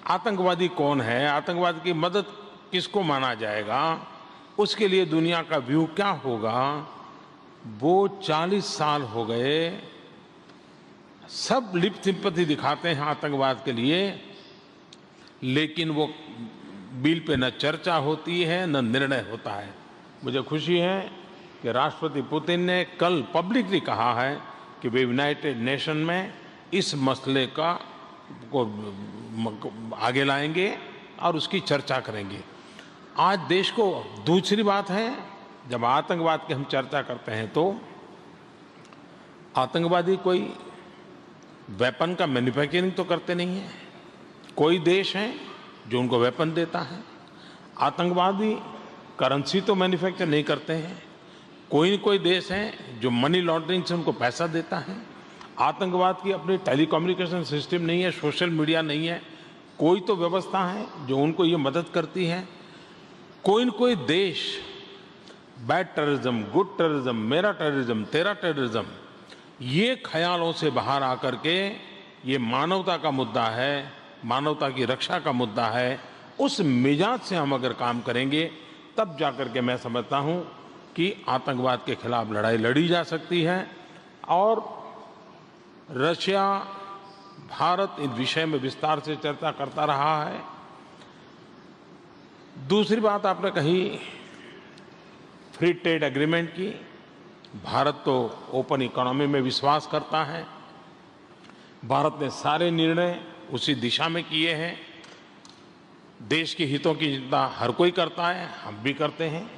आतंकवादी कौन है, आतंकवाद की मदद किसको माना जाएगा, उसके लिए दुनिया का व्यू क्या होगा। वो 40 साल हो गए, सब लिप सिंपैथी दिखाते हैं आतंकवाद के लिए, लेकिन वो बिल पे न चर्चा होती है न निर्णय होता है। मुझे खुशी है कि राष्ट्रपति पुतिन ने कल पब्लिकली कहा है कि वे यूनाइटेड नेशन में इस मसले का को आगे लाएंगे और उसकी चर्चा करेंगे। आज देश को दूसरी बात है, जब आतंकवाद की हम चर्चा करते हैं तो आतंकवादी कोई वेपन का मैन्युफैक्चरिंग तो करते नहीं है। कोई देश है जो उनको वेपन देता है। आतंकवादी करेंसी तो मैन्युफैक्चर नहीं करते हैं। कोई न कोई देश है जो मनी लॉन्ड्रिंग से उनको पैसा देता है। आतंकवाद की अपनी टेलीकम्युनिकेशन सिस्टम नहीं है, सोशल मीडिया नहीं है। कोई तो व्यवस्था है जो उनको ये मदद करती है। कोई न कोई देश बैड टेररिज्म, गुड टेररिज्म, मेरा टेररिज्म, तेरा टेररिज्म, ये ख्यालों से बाहर आकर के ये मानवता का मुद्दा है, मानवता की रक्षा का मुद्दा है, उस मिजाज से हम अगर काम करेंगे तब जाकर के मैं समझता हूँ कि आतंकवाद के खिलाफ लड़ाई लड़ी जा सकती है। और रशिया, भारत इस विषय में विस्तार से चर्चा करता रहा है। दूसरी बात आपने कही फ्री ट्रेड एग्रीमेंट की। भारत तो ओपन इकोनॉमी में विश्वास करता है। भारत ने सारे निर्णय उसी दिशा में किए हैं। देश के हितों की चिंता हर कोई करता है, हम भी करते हैं,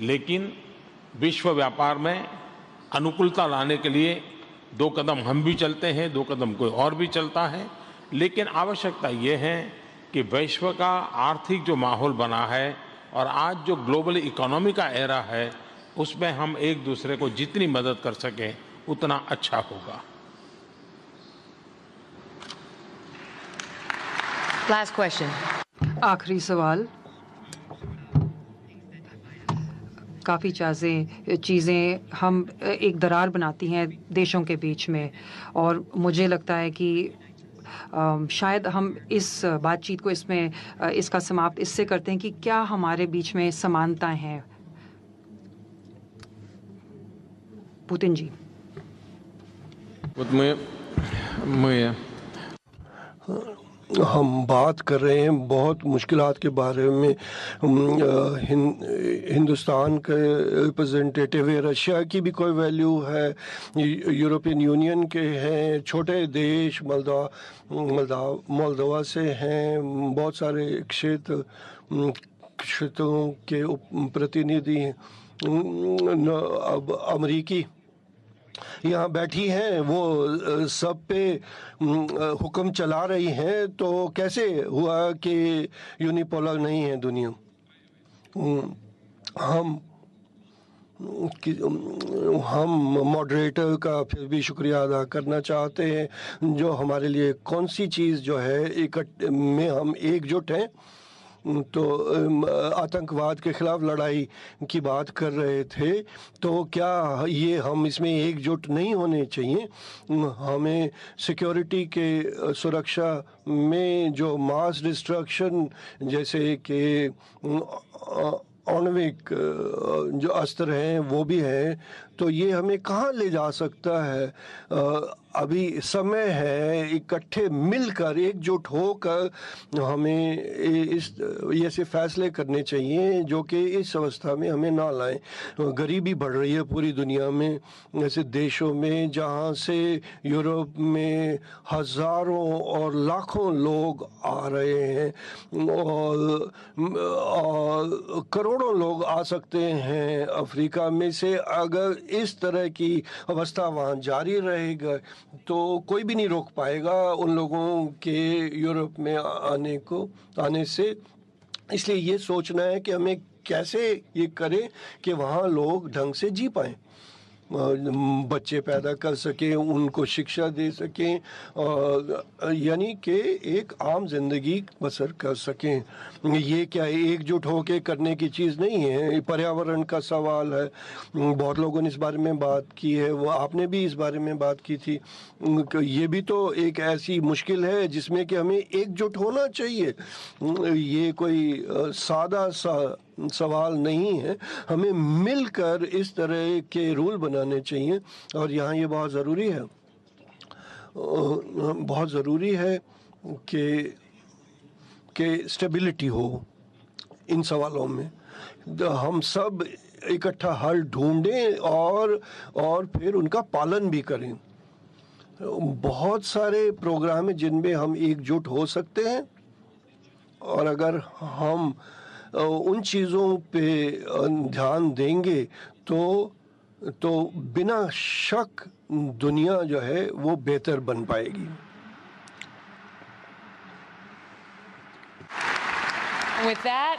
लेकिन विश्व व्यापार में अनुकूलता लाने के लिए 2 कदम हम भी चलते हैं, 2 कदम कोई और भी चलता है। लेकिन आवश्यकता ये है कि विश्व का आर्थिक जो माहौल बना है और आज जो ग्लोबल इकोनॉमी का एरा है, उसमें हम एक दूसरे को जितनी मदद कर सकें उतना अच्छा होगा। Last question. आखिरी सवाल। काफ़ी चीज़ें हम एक दरार बनाती हैं देशों के बीच में, और मुझे लगता है कि शायद हम इस बातचीत को इसका समाप्त इससे करते हैं कि क्या हमारे बीच में समानताएं हैं। पुतिन जी। Вот мы हम बात कर रहे हैं बहुत मुश्किलात के बारे में। हिंदुस्तान के रिप्रेजेंटेटिव है, रशिया की भी कोई वैल्यू है, यूरोपियन यूनियन के हैं, छोटे देश मोल्दोवा से हैं, बहुत सारे क्षेत्रों के प्रतिनिधि हैं। अब अमेरिकी यहाँ बैठी हैं, वो सब पे हुक्म चला रही हैं, तो कैसे हुआ कि यूनिपोलर नहीं है दुनिया। हम कि हम मॉडरेटर का फिर भी शुक्रिया अदा करना चाहते हैं जो हमारे लिए कौन सी चीज़ जो है इकट्ठे में हम एकजुट हैं। तो आतंकवाद के खिलाफ लड़ाई की बात कर रहे थे, तो क्या ये हम इसमें एकजुट नहीं होने चाहिए? हमें सिक्योरिटी के सुरक्षा में जो मास डिस्ट्रक्शन जैसे कि आणविक जो अस्त्र हैं वो भी हैं, तो ये हमें कहाँ ले जा सकता है? अभी समय है इकट्ठे मिलकर एकजुट होकर हमें ऐसे फैसले करने चाहिए जो कि इस अवस्था में हमें ना लाएं। गरीबी बढ़ रही है पूरी दुनिया में, ऐसे देशों में जहाँ से यूरोप में हज़ारों और लाखों लोग आ रहे हैं और करोड़ों लोग आ सकते हैं अफ्रीका में से। अगर इस तरह की अवस्था वहाँ जारी रहेगा तो कोई भी नहीं रोक पाएगा उन लोगों के यूरोप में आने से। इसलिए ये सोचना है कि हमें कैसे ये करें कि वहाँ लोग ढंग से जी पाएं, बच्चे पैदा कर सकें, उनको शिक्षा दे सकें, यानी कि एक आम जिंदगी बसर कर सकें। ये क्या एकजुट होकर करने की चीज़ नहीं है, पर्यावरण का सवाल है। बहुत लोगों ने इस बारे में बात की है, वो आपने भी इस बारे में बात की थी। ये भी तो एक ऐसी मुश्किल है जिसमें कि हमें एकजुट होना चाहिए। ये कोई सादा सा सवाल नहीं है, हमें मिलकर इस तरह के रूल बनाने चाहिए। और यहाँ ये बहुत ज़रूरी है, बहुत ज़रूरी है कि स्टेबिलिटी हो इन सवालों में। हम सब इकट्ठा हल ढूंढें और फिर उनका पालन भी करें। बहुत सारे प्रोग्राम हैं जिनमें हम एकजुट हो सकते हैं, और अगर हम उन चीज़ों पे ध्यान देंगे तो बिना शक दुनिया जो है वो बेहतर बन पाएगी। With that,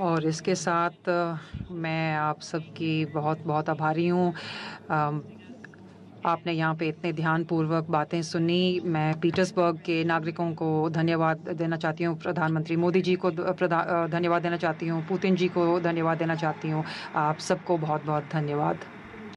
और इसके साथ मैं आप सबकी बहुत बहुत आभारी हूँ। आपने यहाँ पे इतने ध्यानपूर्वक बातें सुनी। मैं पीटर्सबर्ग के नागरिकों को धन्यवाद देना चाहती हूँ, प्रधानमंत्री मोदी जी को धन्यवाद देना चाहती हूँ, पुतिन जी को धन्यवाद देना चाहती हूँ। आप सबको बहुत बहुत धन्यवाद।